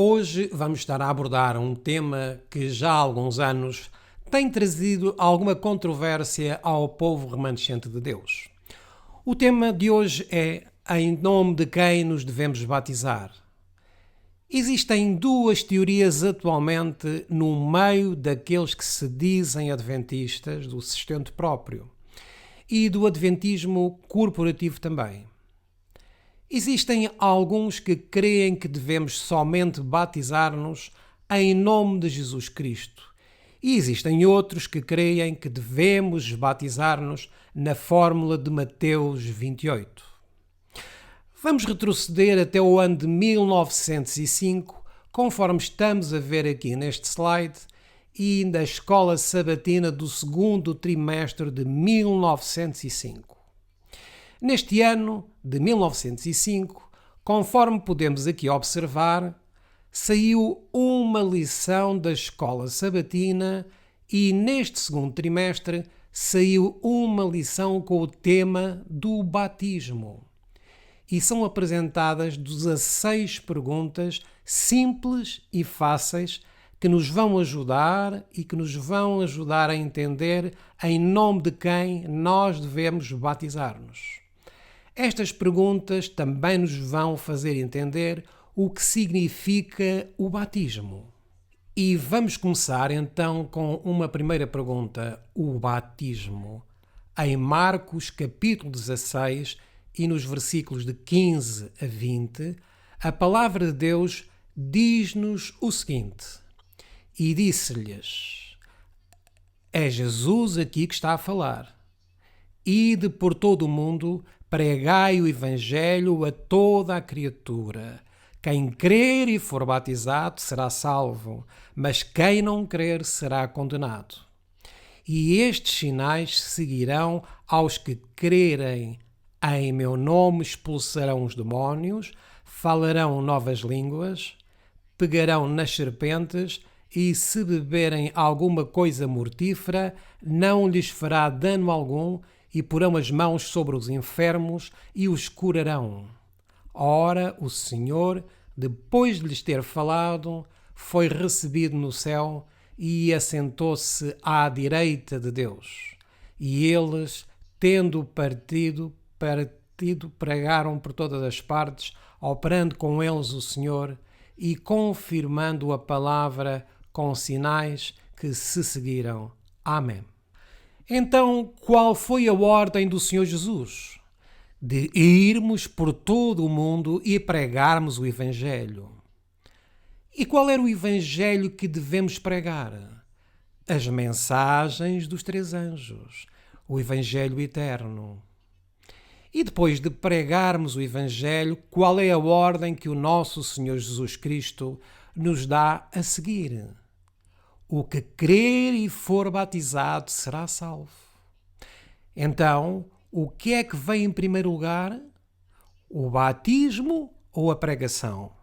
Hoje vamos estar a abordar um tema que já há alguns anos tem trazido alguma controvérsia ao povo remanescente de Deus. O tema de hoje é: em nome de quem nos devemos batizar? Existem duas teorias atualmente no meio daqueles que se dizem adventistas do sustento próprio e do adventismo corporativo também. Existem alguns que creem que devemos somente batizar-nos em nome de Jesus Cristo. E existem outros que creem que devemos batizar-nos na fórmula de Mateus 28. Vamos retroceder até o ano de 1905, conforme estamos a ver aqui neste slide, e da escola sabatina do segundo trimestre de 1905. Neste ano de 1905, conforme podemos aqui observar, saiu uma lição da escola sabatina e neste segundo trimestre saiu uma lição com o tema do batismo. E são apresentadas 16 perguntas simples e fáceis que nos vão ajudar e que nos vão ajudar a entender em nome de quem nós devemos batizar-nos. Estas perguntas também nos vão fazer entender o que significa o batismo. E vamos começar então com uma primeira pergunta: o batismo. Em Marcos capítulo 16 e nos versículos de 15 a 20, a palavra de Deus diz-nos o seguinte: e disse-lhes, é Jesus aqui que está a falar, ide por todo o mundo, pregai o Evangelho a toda a criatura. Quem crer e for batizado será salvo, mas quem não crer será condenado. E estes sinais seguirão aos que crerem. Em meu nome expulsarão os demónios, falarão novas línguas, pegarão nas serpentes e se beberem alguma coisa mortífera, não lhes fará dano algum, e porão as mãos sobre os enfermos e os curarão. Ora, o Senhor, depois de lhes ter falado, foi recebido no céu e assentou-se à direita de Deus. E eles, tendo partido, pregaram por todas as partes, operando com eles o Senhor e confirmando a palavra com sinais que se seguiram. Amém. Então, qual foi a ordem do Senhor Jesus? De irmos por todo o mundo e pregarmos o Evangelho. E qual era o Evangelho que devemos pregar? As mensagens dos três anjos, o Evangelho eterno. E depois de pregarmos o Evangelho, qual é a ordem que o nosso Senhor Jesus Cristo nos dá a seguir? O que crer e for batizado será salvo. Então, o que é que vem em primeiro lugar? O batismo ou a pregação?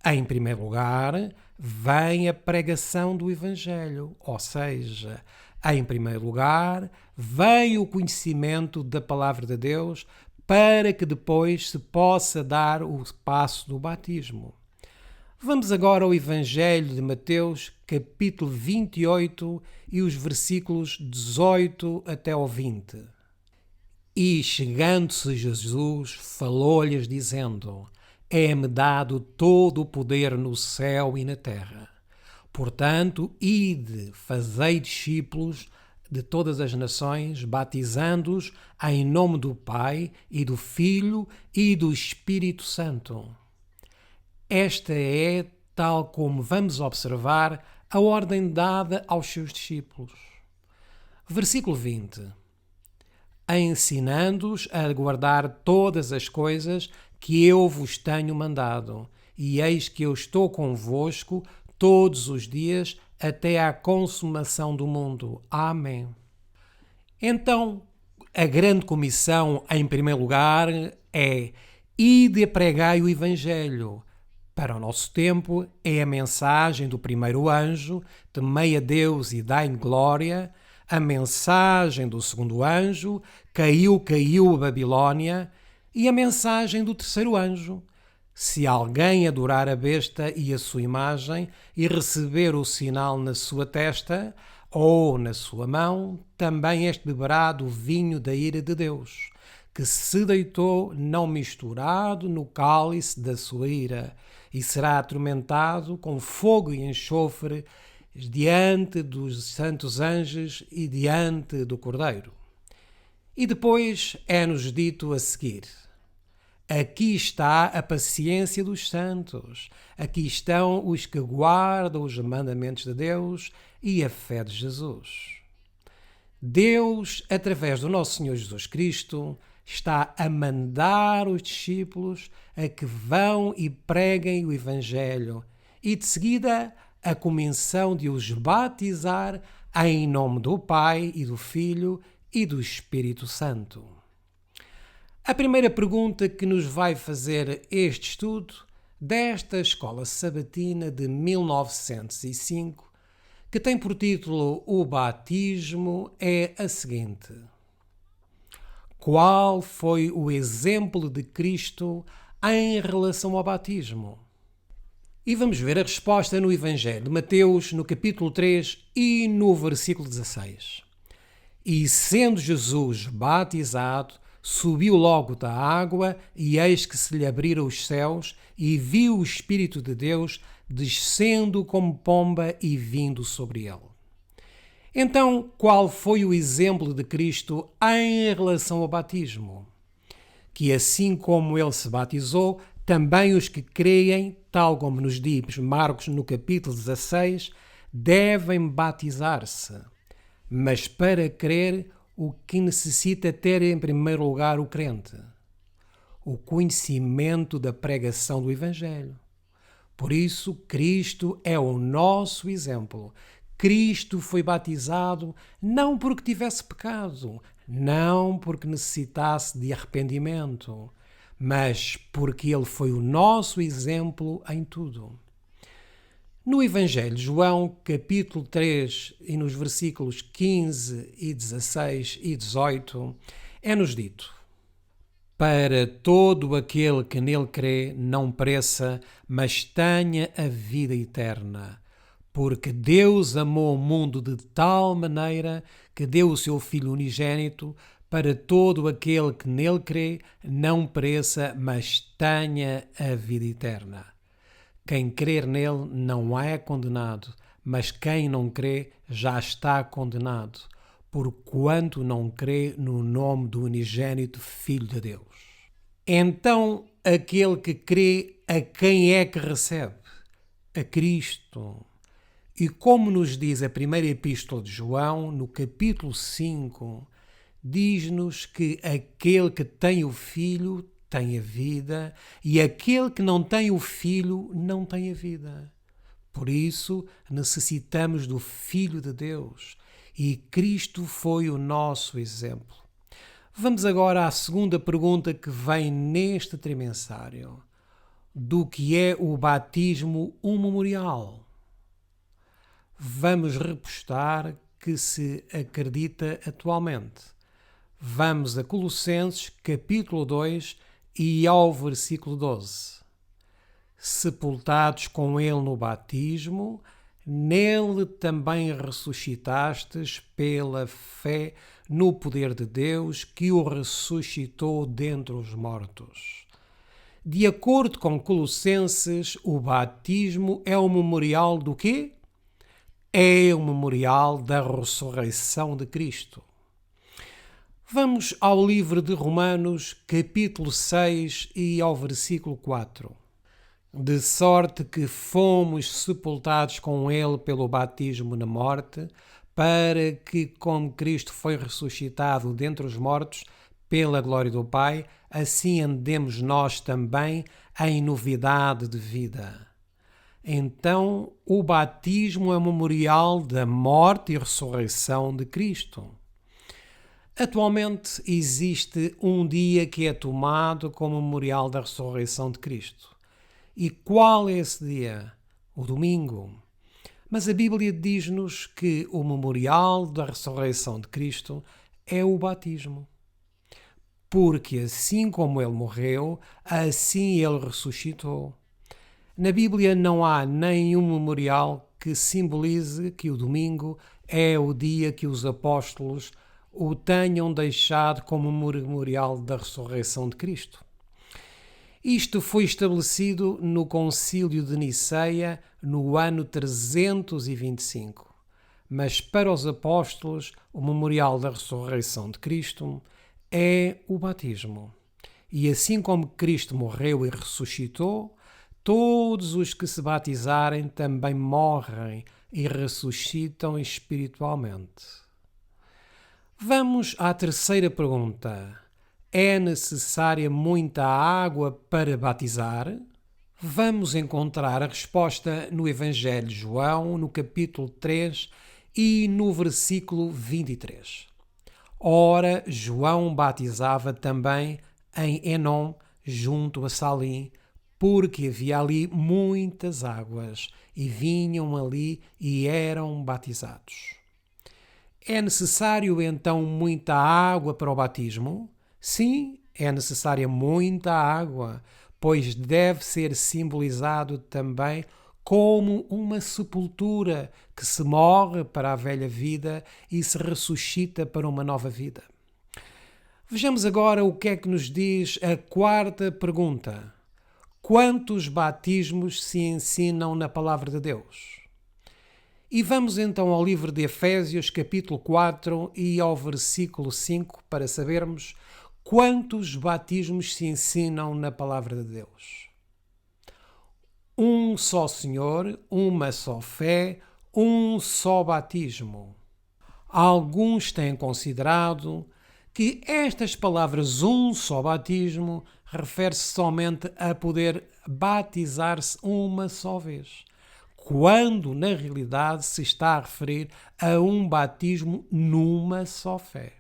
Em primeiro lugar, vem a pregação do Evangelho, ou seja, em primeiro lugar, vem o conhecimento da palavra de Deus para que depois se possa dar o passo do batismo. Vamos agora ao Evangelho de Mateus, capítulo 28 e os versículos 18 até ao 20. E chegando-se Jesus, falou-lhes dizendo, é-me dado todo o poder no céu e na terra. Portanto, ide, fazei discípulos de todas as nações, batizando-os em nome do Pai e do Filho e do Espírito Santo. Esta é, tal como vamos observar, a ordem dada aos seus discípulos. Versículo 20. Ensinando-os a guardar todas as coisas que eu vos tenho mandado, e eis que eu estou convosco todos os dias até à consumação do mundo. Amém. Então, a grande comissão, em primeiro lugar, é ide e pregai o Evangelho. Para o nosso tempo, é a mensagem do primeiro anjo, temei a Deus e dai-lhe glória, a mensagem do segundo anjo, caiu a Babilônia, e a mensagem do terceiro anjo, Se alguém adorar a besta e a sua imagem e receber o sinal na sua testa ou na sua mão, também este beberá do vinho da ira de Deus, que se deitou não misturado no cálice da sua ira, e será atormentado com fogo e enxofre diante dos santos anjos e diante do Cordeiro. E depois é-nos dito a seguir: aqui está a paciência dos santos, aqui estão os que guardam os mandamentos de Deus e a fé de Jesus. Deus, através do nosso Senhor Jesus Cristo, está a mandar os discípulos a que vão e preguem o Evangelho e, de seguida, a comissão de os batizar em nome do Pai e do Filho e do Espírito Santo. A primeira pergunta que nos vai fazer este estudo desta escola sabatina de 1905, que tem por título O Batismo, é a seguinte: qual foi o exemplo de Cristo em relação ao batismo? E vamos ver a resposta no Evangelho de Mateus, no capítulo 3 e no versículo 16. E sendo Jesus batizado, subiu logo da água, e eis que se lhe abriram os céus, e viu o Espírito de Deus descendo como pomba e vindo sobre ele. Então, qual foi o exemplo de Cristo em relação ao batismo? Que assim como ele se batizou, também os que creem, tal como nos diz Marcos no capítulo 16, devem batizar-se. Mas para crer, o que necessita ter em primeiro lugar o crente? O conhecimento da pregação do Evangelho. Por isso, Cristo é o nosso exemplo. Cristo foi batizado não porque tivesse pecado, não porque necessitasse de arrependimento, mas porque ele foi o nosso exemplo em tudo. No Evangelho de João, capítulo 3, e nos versículos 15 e 16 e 18, é-nos dito: para todo aquele que nele crê não pereça, mas tenha a vida eterna. Porque Deus amou o mundo de tal maneira que deu o seu Filho unigênito, para todo aquele que nele crê não pereça, mas tenha a vida eterna. Quem crer nele não é condenado, mas quem não crê já está condenado, porquanto não crê no nome do unigênito Filho de Deus. Então, aquele que crê, a quem é que recebe? A Cristo. E como nos diz a primeira epístola de João, no capítulo 5, diz-nos que aquele que tem o Filho tem a vida, e aquele que não tem o Filho não tem a vida. Por isso, necessitamos do Filho de Deus, e Cristo foi o nosso exemplo. Vamos agora à segunda pergunta que vem neste trimensário: do que é o batismo um memorial? Vamos repostar que se acredita atualmente. Vamos a Colossenses, capítulo 2, e ao versículo 12. Sepultados com ele no batismo, nele também ressuscitastes pela fé no poder de Deus que o ressuscitou dentre os mortos. De acordo com Colossenses, o batismo é o memorial do quê? É o memorial da ressurreição de Cristo. Vamos ao livro de Romanos, capítulo 6 e ao versículo 4. De sorte que fomos sepultados com ele pelo batismo na morte, para que, como Cristo foi ressuscitado dentre os mortos, pela glória do Pai, assim andemos nós também em novidade de vida. Então, o batismo é o memorial da morte e ressurreição de Cristo. Atualmente existe um dia que é tomado como memorial da ressurreição de Cristo. E qual é esse dia? O domingo. Mas a Bíblia diz-nos que o memorial da ressurreição de Cristo é o batismo. porque assim como ele morreu, assim ele ressuscitou. Na Bíblia não há nenhum memorial que simbolize que o domingo é o dia que os apóstolos o tenham deixado como memorial da ressurreição de Cristo. Isto foi estabelecido no Concílio de Niceia no ano 325. Mas para os apóstolos, o memorial da ressurreição de Cristo é o batismo. E assim como Cristo morreu e ressuscitou, todos os que se batizarem também morrem e ressuscitam espiritualmente. Vamos à terceira pergunta. É necessária muita água para batizar? Vamos encontrar a resposta no Evangelho de João, no capítulo 3 e no versículo 23. Ora, João batizava também em Enom, junto a Salim, porque havia ali muitas águas, e vinham ali e eram batizados. É necessário então muita água para o batismo? Sim, é necessária muita água, pois deve ser simbolizado também como uma sepultura que se morre para a velha vida e se ressuscita para uma nova vida. Vejamos agora o que é que nos diz a quarta pergunta. Quantos batismos se ensinam na Palavra de Deus? E vamos então ao livro de Efésios, capítulo 4 e ao versículo 5 para sabermos quantos batismos se ensinam na Palavra de Deus. Um só Senhor, uma só fé, um só batismo. Alguns têm considerado que estas palavras um só batismo refere-se somente a poder batizar-se uma só vez, quando na realidade se está a referir a um batismo numa só fé.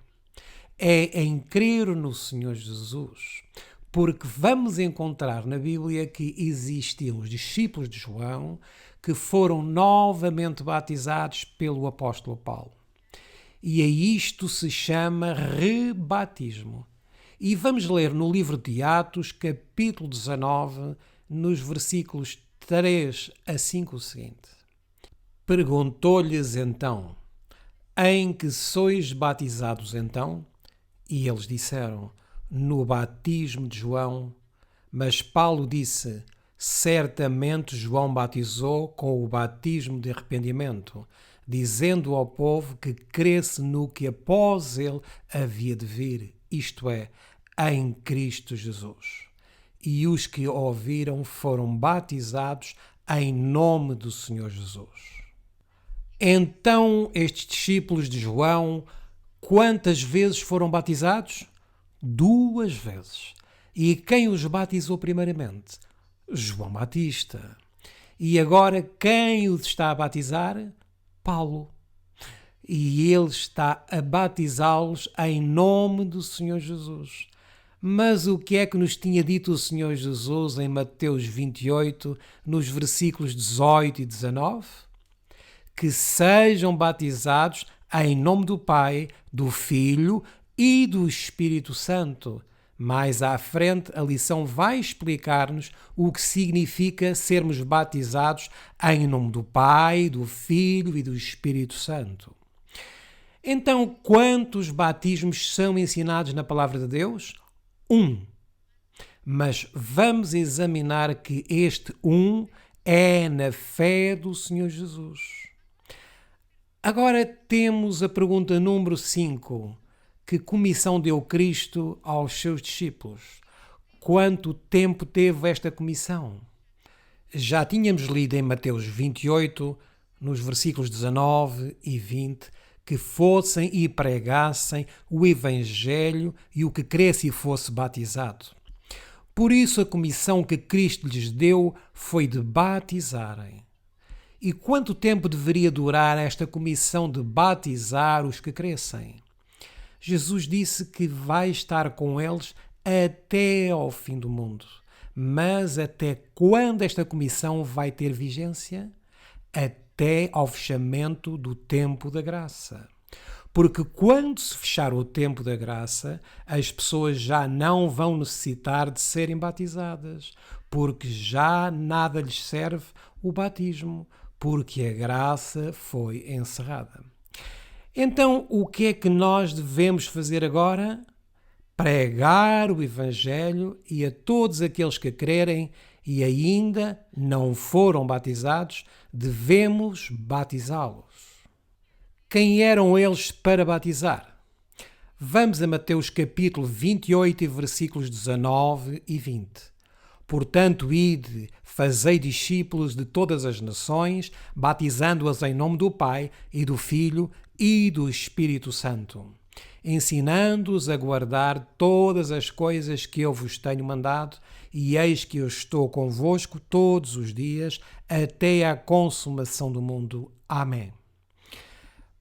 É em crer no Senhor Jesus, porque vamos encontrar na Bíblia que existiam os discípulos de João que foram novamente batizados pelo apóstolo Paulo. E a isto se chama rebatismo. E vamos ler no livro de Atos, capítulo 19, nos versículos 3 a 5 o seguinte. Perguntou-lhes então, em que sois batizados então? E eles disseram, no batismo de João. Mas Paulo disse, certamente João batizou com o batismo de arrependimento, dizendo ao povo que cresce no que após ele havia de vir, isto é, em Cristo Jesus. E os que ouviram foram batizados em nome do Senhor Jesus. Então estes discípulos de João, quantas vezes foram batizados? 2 vezes. E quem os batizou primeiramente? João Batista. E agora quem os está a batizar? Paulo. E ele está a batizá-los em nome do Senhor Jesus. Mas o que é que nos tinha dito o Senhor Jesus em Mateus 28, nos versículos 18 e 19? Que sejam batizados em nome do Pai, do Filho e do Espírito Santo. Mais à frente, a lição vai explicar-nos o que significa sermos batizados em nome do Pai, do Filho e do Espírito Santo. Então, quantos batismos são ensinados na Palavra de Deus? 1. Mas vamos examinar que este 1 é na fé do Senhor Jesus. Agora temos a pergunta número 5. Que comissão deu Cristo aos seus discípulos? Quanto tempo teve esta comissão? Já tínhamos lido em Mateus 28, nos versículos 19 e 20, que fossem e pregassem o Evangelho e o que cresce e fosse batizado. Por isso a comissão que Cristo lhes deu foi de batizarem. E quanto tempo deveria durar esta comissão de batizar os que crescem? Jesus disse que vai estar com eles até ao fim do mundo. Mas até quando esta comissão vai ter vigência? Até ao fechamento do tempo da graça. Porque quando se fechar o tempo da graça, as pessoas já não vão necessitar de serem batizadas, porque já nada lhes serve o batismo, porque a graça foi encerrada. Então, o que é que nós devemos fazer agora? Pregar o Evangelho e a todos aqueles que crerem e ainda não foram batizados, devemos batizá-los. Quem eram eles para batizar? Vamos a Mateus capítulo 28 e versículos 19 e 20. Portanto, ide, fazei discípulos de todas as nações, batizando-as em nome do Pai e do Filho e do Espírito Santo, ensinando-os a guardar todas as coisas que eu vos tenho mandado, e eis que eu estou convosco todos os dias, até à consumação do mundo. Amém.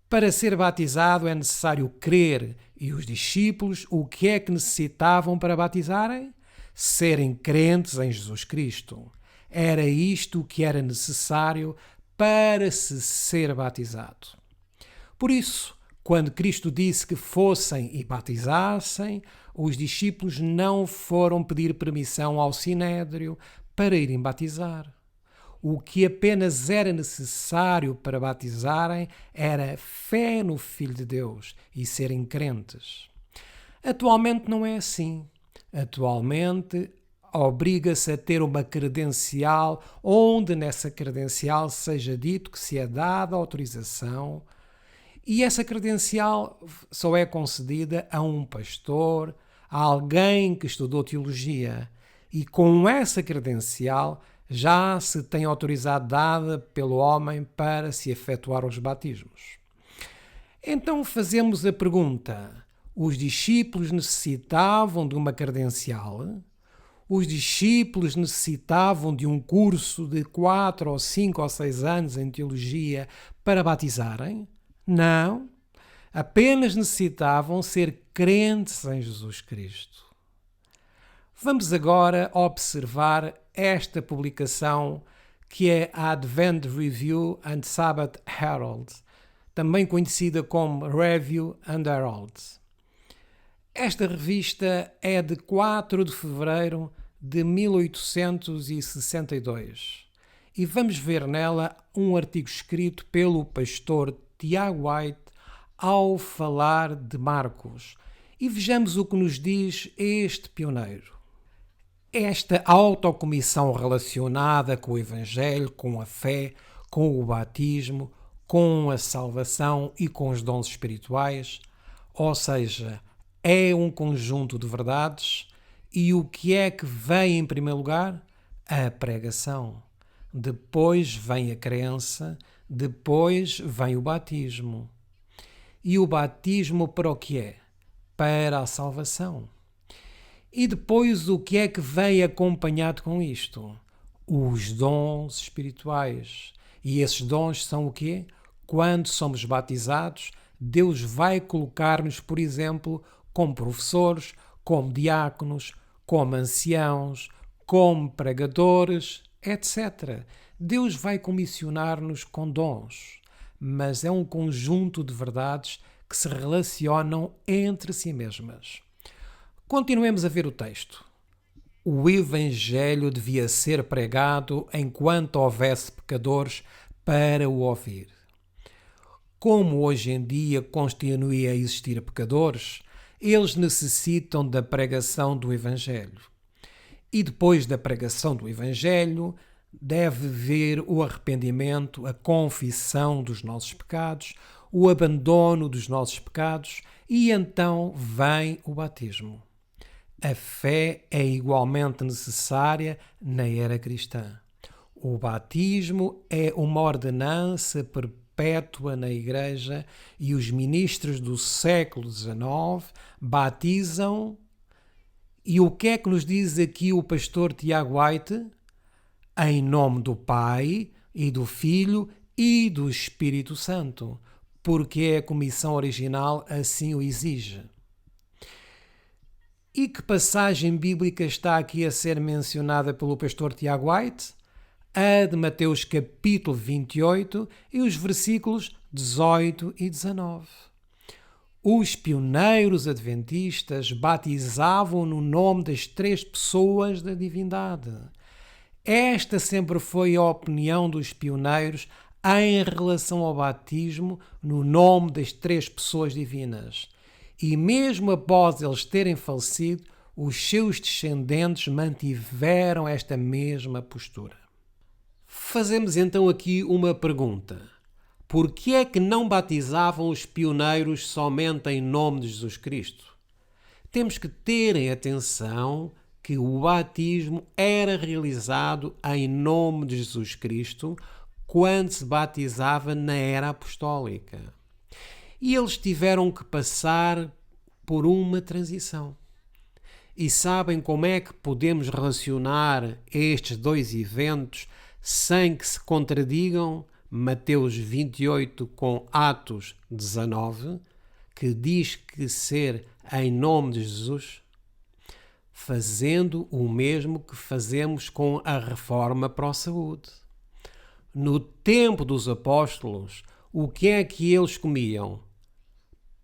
Para ser batizado é necessário crer, e os discípulos o que é que necessitavam para batizarem? Serem crentes em Jesus Cristo. Era isto que era necessário para se ser batizado. Por isso, quando Cristo disse que fossem e batizassem, os discípulos não foram pedir permissão ao Sinédrio para irem batizar. O que apenas era necessário para batizarem era fé no Filho de Deus e serem crentes. Atualmente não é assim. Atualmente obriga-se a ter uma credencial, onde nessa credencial seja dito que se é dada autorização, e essa credencial só é concedida a um pastor, a alguém que estudou teologia, e com essa credencial já se tem autoridade dada pelo homem para se efetuar os batismos. Então fazemos a pergunta: os discípulos necessitavam de uma credencial? Os discípulos necessitavam de um curso de 4 ou 5 ou 6 anos em teologia para batizarem? Não. Apenas necessitavam ser crentes em Jesus Cristo. Vamos agora observar esta publicação que é a Advent Review and Sabbath Herald, também conhecida como Review and Herald. Esta revista é de 4 de fevereiro de 1862 e vamos ver nela um artigo escrito pelo pastor Tiago White ao falar de Marcos. E vejamos o que nos diz este pioneiro. Esta autocomissão relacionada com o Evangelho, com a fé, com o batismo, com a salvação e com os dons espirituais, ou seja, é um conjunto de verdades. E o que é que vem em primeiro lugar? A pregação. Depois vem a crença, depois vem o batismo. E o batismo para o que é? Para a salvação. E depois o que é que vem acompanhado com isto? Os dons espirituais. E esses dons são o quê? Quando somos batizados, Deus vai colocar-nos, por exemplo, como professores, como diáconos, como anciãos, como pregadores, etc. Deus vai comissionar-nos com dons, mas é um conjunto de verdades que se relacionam entre si mesmas. Continuemos a ver o texto. O Evangelho devia ser pregado enquanto houvesse pecadores para o ouvir. Como hoje em dia continua a existir pecadores, eles necessitam da pregação do Evangelho. E depois da pregação do Evangelho, deve haver o arrependimento, a confissão dos nossos pecados, o abandono dos nossos pecados e então vem o batismo. A fé é igualmente necessária na era cristã. O batismo é uma ordenança perpétua na Igreja e os ministros do século XIX batizam. E o que é que nos diz aqui o pastor Tiago White? Em nome do Pai e do Filho e do Espírito Santo, porque a comissão original assim o exige. E que passagem bíblica está aqui a ser mencionada pelo pastor Tiago White? A de Mateus capítulo 28 e os versículos 18 e 19. Os pioneiros adventistas batizavam no nome das três pessoas da divindade. Esta sempre foi a opinião dos pioneiros em relação ao batismo no nome das três pessoas divinas. E mesmo após eles terem falecido, os seus descendentes mantiveram esta mesma postura. Fazemos então aqui uma pergunta. Por que é que não batizavam os pioneiros somente em nome de Jesus Cristo? Temos que ter em atenção que o batismo era realizado em nome de Jesus Cristo quando se batizava na era apostólica. E eles tiveram que passar por uma transição. E sabem como é que podemos relacionar estes dois eventos sem que se contradigam? Mateus 28 com Atos 19, que diz que ser em nome de Jesus, fazendo o mesmo que fazemos com a reforma pró-saúde. No tempo dos apóstolos, o que é que eles comiam?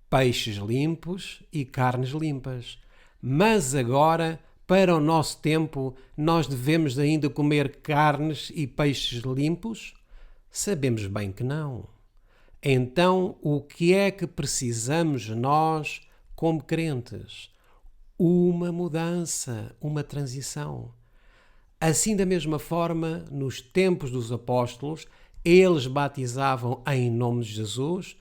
Peixes limpos e carnes limpas. Mas agora, para o nosso tempo, nós devemos ainda comer carnes e peixes limpos? Sabemos bem que não. Então, o que é que precisamos nós, como crentes? Uma mudança, uma transição. Assim, da mesma forma, nos tempos dos apóstolos, eles batizavam em nome de Jesus,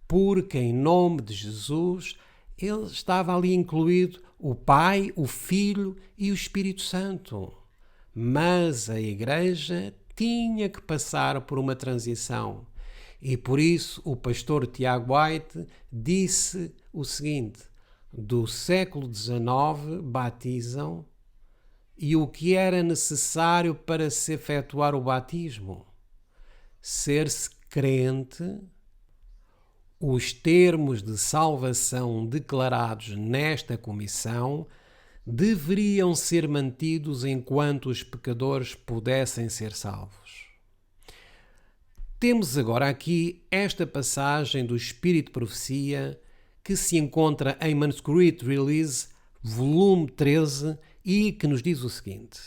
porque em nome de Jesus ele estava ali incluído o Pai, o Filho e o Espírito Santo. Mas a Igreja tinha que passar por uma transição. E por isso o pastor Tiago White disse o seguinte: do século XIX batizam, e o que era necessário para se efetuar o batismo? Ser-se crente. Os termos de salvação declarados nesta comissão deveriam ser mantidos enquanto os pecadores pudessem ser salvos. Temos agora aqui esta passagem do Espírito de Profecia que se encontra em Manuscript Release, volume 13, e que nos diz o seguinte: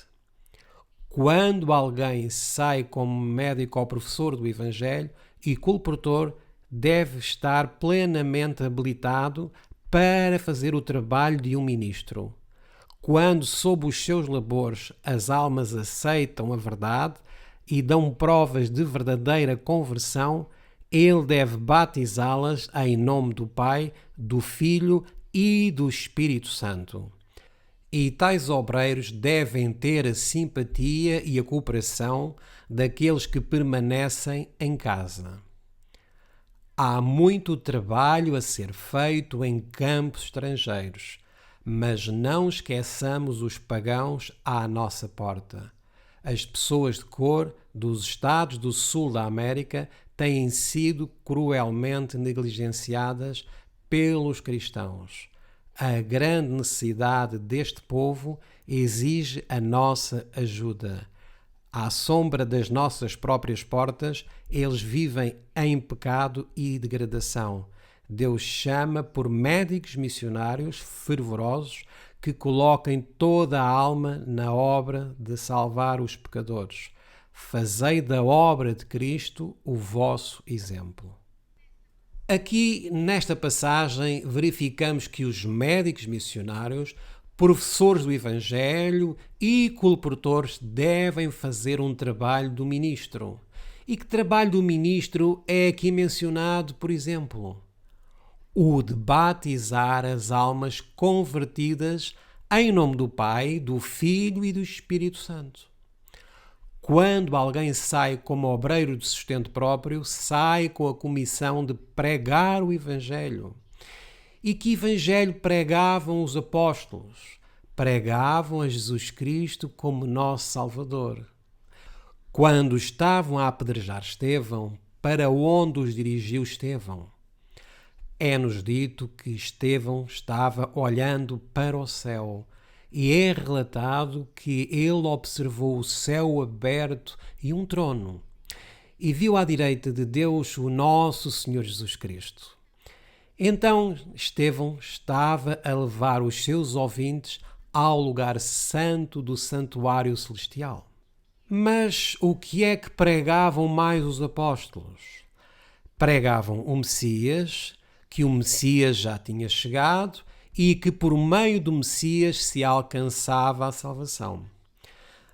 quando alguém sai como médico ou professor do Evangelho e colportor, deve estar plenamente habilitado para fazer o trabalho de um ministro. Quando, sob os seus labores, as almas aceitam a verdade e dão provas de verdadeira conversão, ele deve batizá-las em nome do Pai, do Filho e do Espírito Santo. E tais obreiros devem ter a simpatia e a cooperação daqueles que permanecem em casa. Há muito trabalho a ser feito em campos estrangeiros, mas não esqueçamos os pagãos à nossa porta. As pessoas de cor dos Estados do Sul da América têm sido cruelmente negligenciadas pelos cristãos. A grande necessidade deste povo exige a nossa ajuda. À sombra das nossas próprias portas, eles vivem em pecado e degradação. Deus chama por médicos missionários fervorosos que coloquem toda a alma na obra de salvar os pecadores. Fazei da obra de Cristo o vosso exemplo. Aqui, nesta passagem, verificamos que os médicos missionários, professores do Evangelho e colportores devem fazer um trabalho do ministro. E que trabalho do ministro é aqui mencionado, por exemplo? O de batizar as almas convertidas em nome do Pai, do Filho e do Espírito Santo. Quando alguém sai como obreiro de sustento próprio, sai com a comissão de pregar o Evangelho. E que Evangelho pregavam os apóstolos? Pregavam a Jesus Cristo como nosso Salvador. Quando estavam a apedrejar Estevão, para onde os dirigiu Estevão? É-nos dito que Estevão estava olhando para o céu e é relatado que ele observou o céu aberto e um trono e viu à direita de Deus o nosso Senhor Jesus Cristo. Então Estevão estava a levar os seus ouvintes ao lugar santo do santuário celestial. Mas o que é que pregavam mais os apóstolos? Pregavam o Messias, que o Messias já tinha chegado e que por meio do Messias se alcançava a salvação.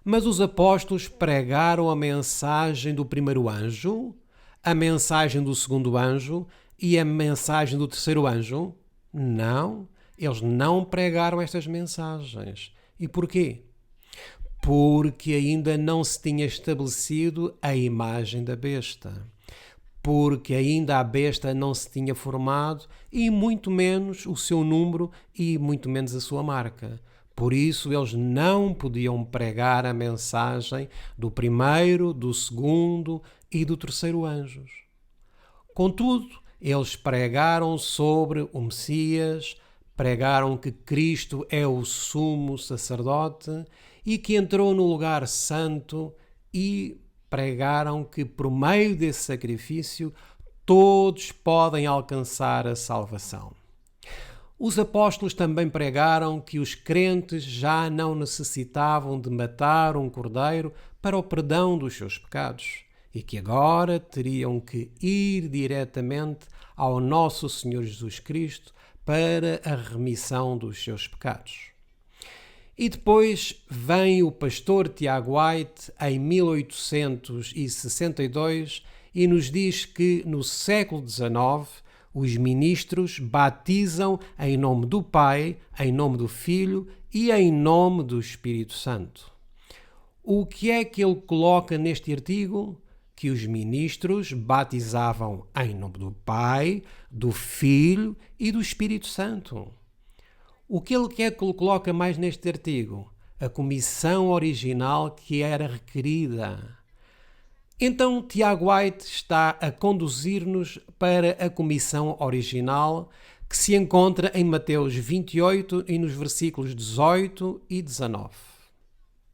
Mas os apóstolos pregaram a mensagem do primeiro anjo, a mensagem do segundo anjo e a mensagem do terceiro anjo? Não, eles não pregaram estas mensagens. E porquê? Porque ainda não se tinha estabelecido a imagem da besta. Porque ainda a besta não se tinha formado e muito menos o seu número e muito menos a sua marca. Por isso eles não podiam pregar a mensagem do primeiro, do segundo e do terceiro anjos. Contudo, eles pregaram sobre o Messias, pregaram que Cristo é o sumo sacerdote e que entrou no lugar santo e pregaram que por meio desse sacrifício todos podem alcançar a salvação. Os apóstolos também pregaram que os crentes já não necessitavam de matar um cordeiro para o perdão dos seus pecados e que agora teriam que ir diretamente ao nosso Senhor Jesus Cristo para a remissão dos seus pecados. E depois vem o pastor Tiago White em 1862 e nos diz que no século XIX os ministros batizam em nome do Pai, em nome do Filho e em nome do Espírito Santo. O que é que ele coloca neste artigo? Que os ministros batizavam em nome do Pai, do Filho e do Espírito Santo. O que ele quer que ele coloca mais neste artigo? A comissão original que era requerida. Então, Tiago White está a conduzir-nos para a comissão original que se encontra em Mateus 28 e nos versículos 18 e 19.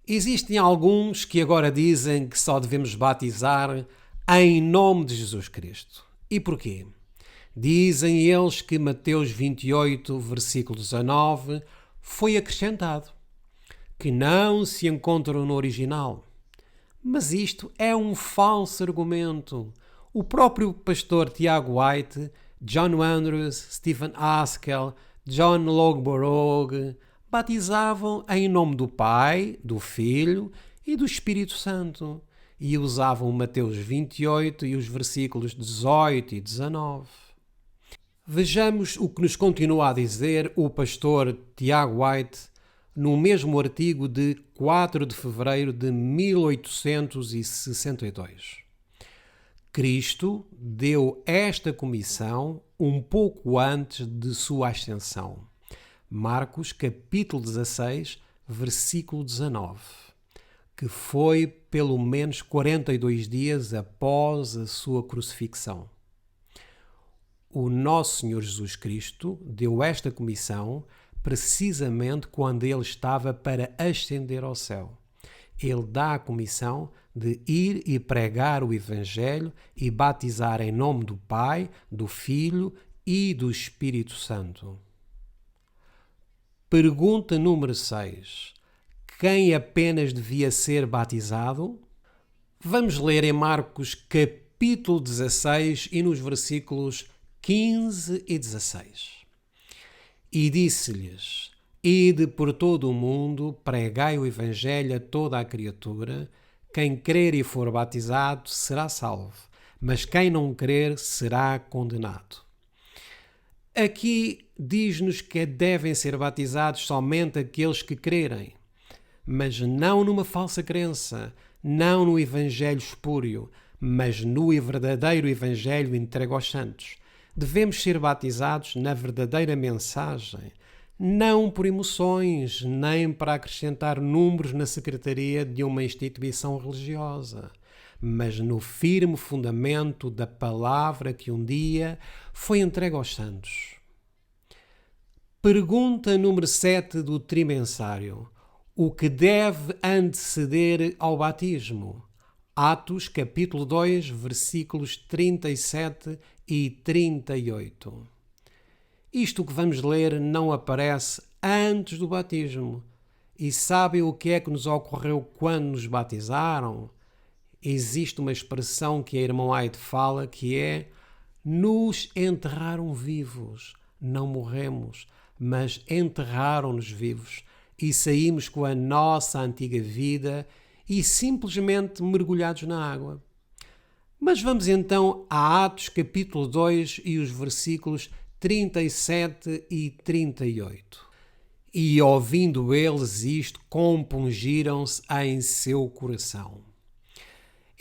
Existem alguns que agora dizem que só devemos batizar em nome de Jesus Cristo. E porquê? Dizem eles que Mateus 28, versículo 19, foi acrescentado, que não se encontra no original. Mas isto é um falso argumento. O próprio pastor Tiago White, John Andrews, Stephen Haskell, John Logborough batizavam em nome do Pai, do Filho e do Espírito Santo e usavam Mateus 28 e os versículos 18 e 19. Vejamos o que nos continua a dizer o pastor Tiago White no mesmo artigo de 4 de fevereiro de 1862. Cristo deu esta comissão um pouco antes de sua ascensão. Marcos capítulo 16, versículo 19, que foi pelo menos 42 dias após a sua crucifixão. O nosso Senhor Jesus Cristo deu esta comissão precisamente quando ele estava para ascender ao céu. Ele dá a comissão de ir e pregar o Evangelho e batizar em nome do Pai, do Filho e do Espírito Santo. Pergunta número 6. Quem apenas devia ser batizado? Vamos ler em Marcos capítulo 16 e nos versículos 15 e 16. E disse-lhes: Ide por todo o mundo, pregai o Evangelho a toda a criatura. Quem crer e for batizado será salvo, mas quem não crer será condenado. Aqui diz-nos que devem ser batizados somente aqueles que crerem, mas não numa falsa crença, não no Evangelho espúrio, mas no verdadeiro Evangelho entregue aos santos. Devemos ser batizados na verdadeira mensagem, não por emoções, nem para acrescentar números na secretaria de uma instituição religiosa, mas no firme fundamento da palavra que um dia foi entregue aos santos. Pergunta número 7 do trimensário. O que deve anteceder ao batismo? Atos capítulo 2, versículos 37 e 38. Isto que vamos ler não aparece antes do batismo. E sabem o que é que nos ocorreu quando nos batizaram? Existe uma expressão que a irmã White fala que é: nos enterraram vivos. Não morremos, mas enterraram-nos vivos e saímos com a nossa antiga vida e simplesmente mergulhados na água. Mas vamos então a Atos capítulo 2 e os versículos 37 e 38. E ouvindo eles isto, compungiram-se em seu coração.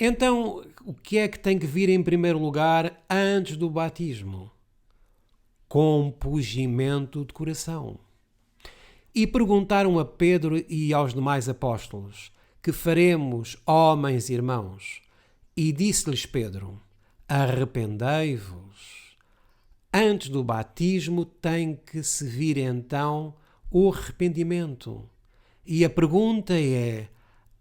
Então, o que é que tem que vir em primeiro lugar antes do batismo? Compungimento de coração. E perguntaram a Pedro e aos demais apóstolos: que faremos, homens e irmãos? E disse-lhes Pedro: arrependei-vos. Antes do batismo tem que se vir então o arrependimento. E a pergunta é: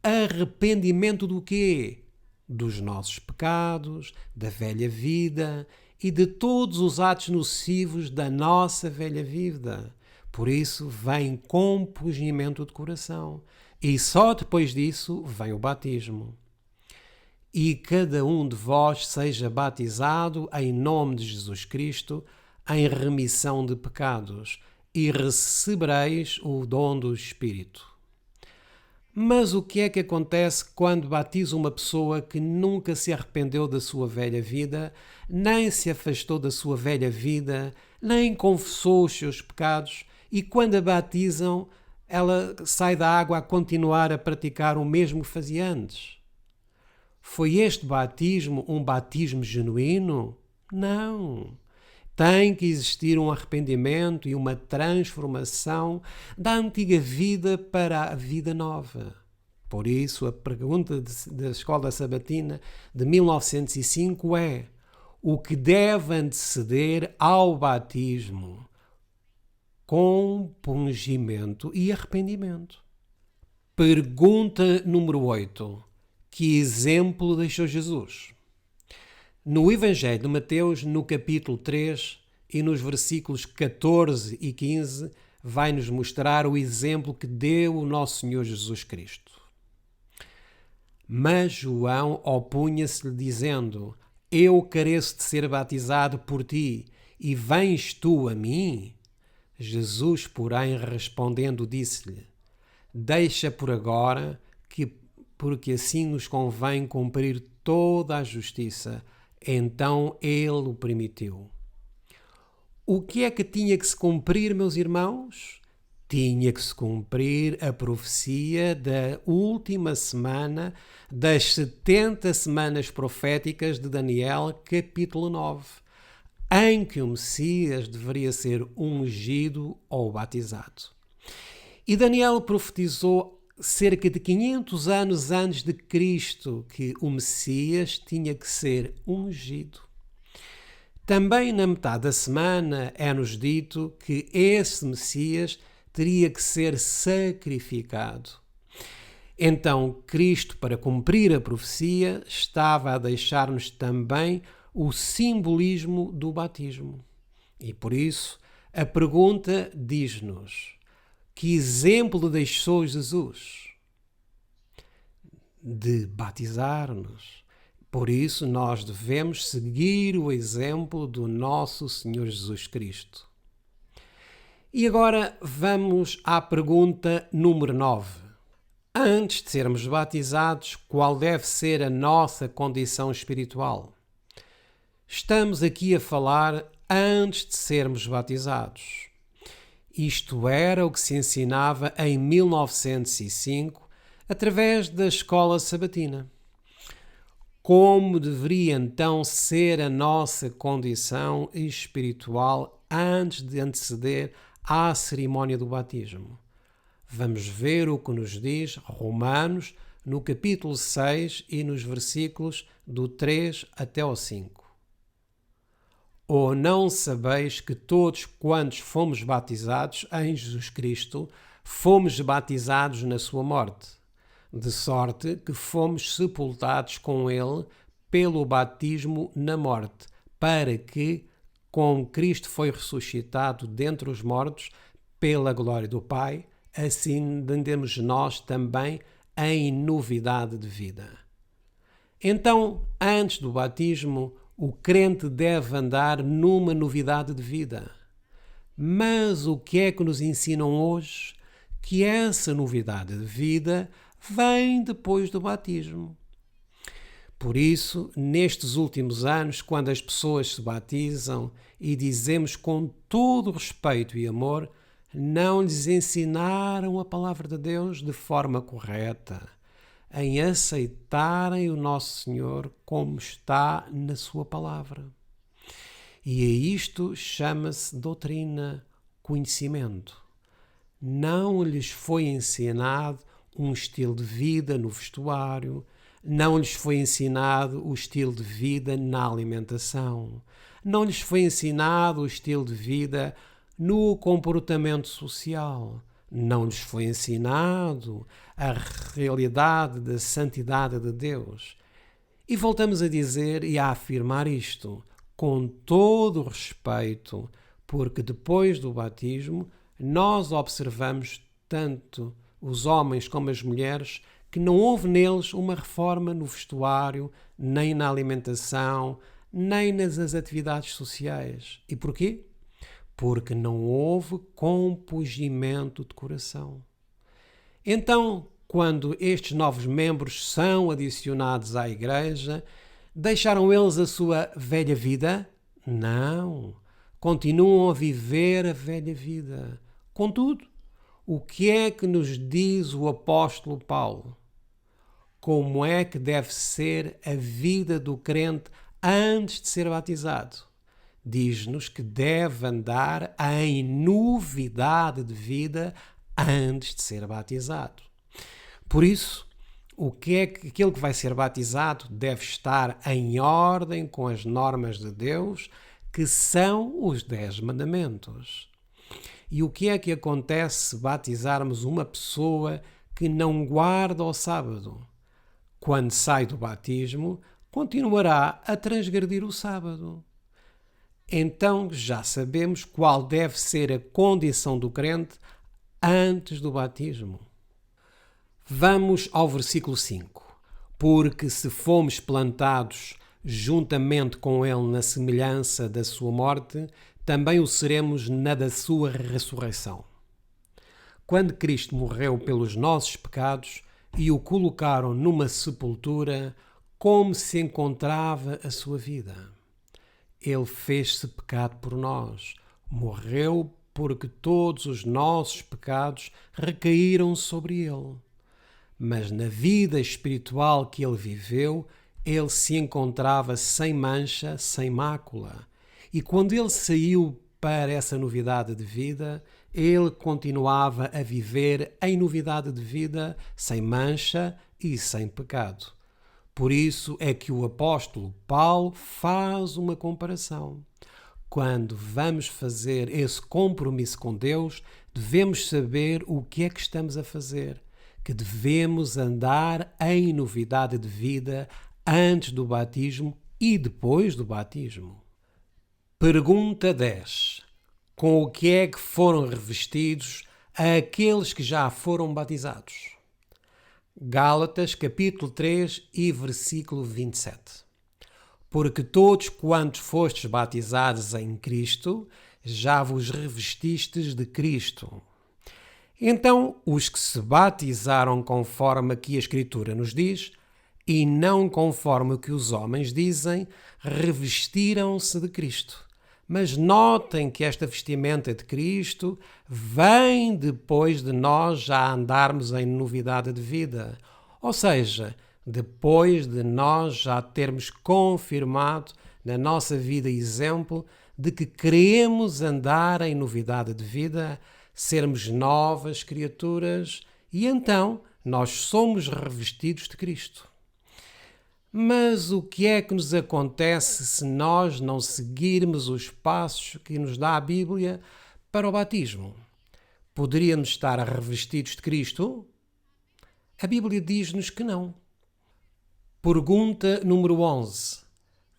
arrependimento do quê? Dos nossos pecados, da velha vida e de todos os atos nocivos da nossa velha vida. Por isso vem compungimento de coração. E só depois disso vem o batismo. E cada um de vós seja batizado em nome de Jesus Cristo, em remissão de pecados, e recebereis o dom do Espírito. Mas o que é que acontece quando batiza uma pessoa que nunca se arrependeu da sua velha vida, nem se afastou da sua velha vida, nem confessou os seus pecados, e quando a batizam, ela sai da água a continuar a praticar o mesmo que fazia antes? Foi este batismo um batismo genuíno? Não. Tem que existir um arrependimento e uma transformação da antiga vida para a vida nova. Por isso, a pergunta da Escola Sabatina de 1905 é: o que deve anteceder ao batismo? Compungimento e arrependimento. Pergunta número 8. Que exemplo deixou Jesus? No Evangelho de Mateus, no capítulo 3 e nos versículos 14 e 15, vai-nos mostrar o exemplo que deu o nosso Senhor Jesus Cristo. Mas João opunha-se-lhe dizendo: eu careço de ser batizado por ti, e vens tu a mim? Jesus, porém, respondendo, disse-lhe: deixa por agora, porque assim nos convém cumprir toda a justiça. Então ele o permitiu. O que é que tinha que se cumprir, meus irmãos? Tinha que se cumprir a profecia da última semana das 70 semanas proféticas de Daniel, capítulo 9, em que o Messias deveria ser ungido ou batizado. E Daniel profetizou cerca de 500 anos antes de Cristo que o Messias tinha que ser ungido. Também na metade da semana é-nos dito que esse Messias teria que ser sacrificado. Então Cristo, para cumprir a profecia, estava a deixar-nos também o simbolismo do batismo. E por isso a pergunta diz-nos: que exemplo deixou Jesus? De batizar-nos. Por isso, nós devemos seguir o exemplo do nosso Senhor Jesus Cristo. E agora vamos à pergunta número 9. Antes de sermos batizados, qual deve ser a nossa condição espiritual? Estamos aqui a falar antes de sermos batizados. Isto era o que se ensinava em 1905, através da Escola Sabatina. Como deveria então ser a nossa condição espiritual antes de anteceder à cerimónia do batismo? Vamos ver o que nos diz Romanos, no capítulo 6 e nos versículos do 3 até ao 5. Ou não sabeis que todos quantos fomos batizados em Jesus Cristo, fomos batizados na sua morte, de sorte que fomos sepultados com ele pelo batismo na morte, para que, como Cristo foi ressuscitado dentre os mortos pela glória do Pai, assim andemos nós também em novidade de vida. Então, antes do batismo, o crente deve andar numa novidade de vida. Mas o que é que nos ensinam hoje? Que essa novidade de vida vem depois do batismo. Por isso, nestes últimos anos, quando as pessoas se batizam e dizemos com todo respeito e amor, não lhes ensinaram a palavra de Deus de forma correta, em aceitarem o Nosso Senhor como está na sua palavra. E a isto chama-se doutrina, conhecimento. Não lhes foi ensinado um estilo de vida no vestuário, não lhes foi ensinado o estilo de vida na alimentação, não lhes foi ensinado o estilo de vida no comportamento social, não lhes foi ensinado a realidade da santidade de Deus. E voltamos a dizer e a afirmar isto com todo o respeito, porque depois do batismo nós observamos tanto os homens como as mulheres que não houve neles uma reforma no vestuário, nem na alimentação, nem nas atividades sociais. E porquê? Porque não houve compungimento de coração. Então, quando estes novos membros são adicionados à igreja, deixaram eles a sua velha vida? Não. Continuam a viver a velha vida. Contudo, o que é que nos diz o apóstolo Paulo? Como é que deve ser a vida do crente antes de ser batizado? Diz-nos que deve andar em novidade de vida antes de ser batizado. Por isso, o que é que aquele que vai ser batizado deve estar em ordem com as normas de Deus, que são os 10 mandamentos. E o que é que acontece se batizarmos uma pessoa que não guarda o sábado? Quando sai do batismo, continuará a transgredir o sábado. Então já sabemos qual deve ser a condição do crente antes do batismo. Vamos ao versículo 5. Porque se fomos plantados juntamente com ele na semelhança da sua morte, também o seremos na da sua ressurreição. Quando Cristo morreu pelos nossos pecados e o colocaram numa sepultura, como se encontrava a sua vida? Ele fez-se pecado por nós, morreu porque todos os nossos pecados recaíram sobre ele. Mas na vida espiritual que ele viveu, ele se encontrava sem mancha, sem mácula. E quando ele saiu para essa novidade de vida, ele continuava a viver em novidade de vida, sem mancha e sem pecado. Por isso é que o apóstolo Paulo faz uma comparação. Quando vamos fazer esse compromisso com Deus, devemos saber o que é que estamos a fazer, que devemos andar em novidade de vida antes do batismo e depois do batismo. Pergunta 10. Com o que é que foram revestidos aqueles que já foram batizados? Gálatas, capítulo 3 e versículo 27. Porque todos quantos fostes batizados em Cristo, já vos revestistes de Cristo. Então, os que se batizaram conforme aqui a Escritura nos diz, e não conforme o que os homens dizem, revestiram-se de Cristo. Mas notem que esta vestimenta de Cristo vem depois de nós já andarmos em novidade de vida. Ou seja, depois de nós já termos confirmado na nossa vida exemplo de que queremos andar em novidade de vida, sermos novas criaturas e então nós somos revestidos de Cristo. Mas o que é que nos acontece se nós não seguirmos os passos que nos dá a Bíblia para o batismo? Poderíamos estar revestidos de Cristo? A Bíblia diz-nos que não. Pergunta número 11.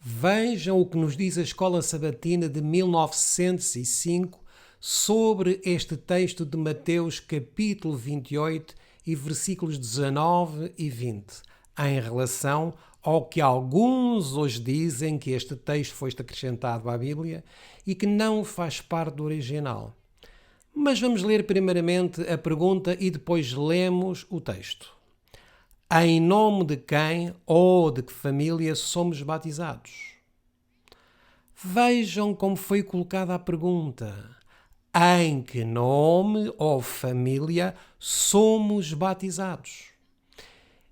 Vejam o que nos diz a Escola Sabatina de 1905 sobre este texto de Mateus capítulo 28 e versículos 19 e 20, em relação ao que alguns hoje dizem que este texto foi acrescentado à Bíblia e que não faz parte do original. Mas vamos ler primeiramente a pergunta e depois lemos o texto. Em nome de quem ou de que família somos batizados? Vejam como foi colocada a pergunta. Em que nome ou família somos batizados?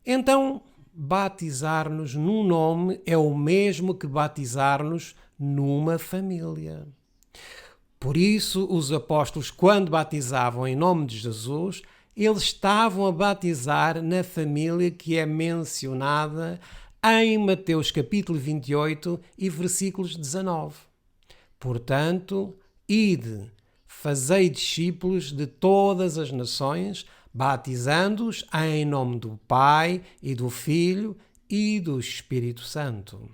Então, batizar-nos num nome é o mesmo que batizar-nos numa família. Por isso, os apóstolos, quando batizavam em nome de Jesus, eles estavam a batizar na família que é mencionada em Mateus capítulo 28 e versículos 19. Portanto, ide, fazei discípulos de todas as nações, batizando-os em nome do Pai e do Filho e do Espírito Santo.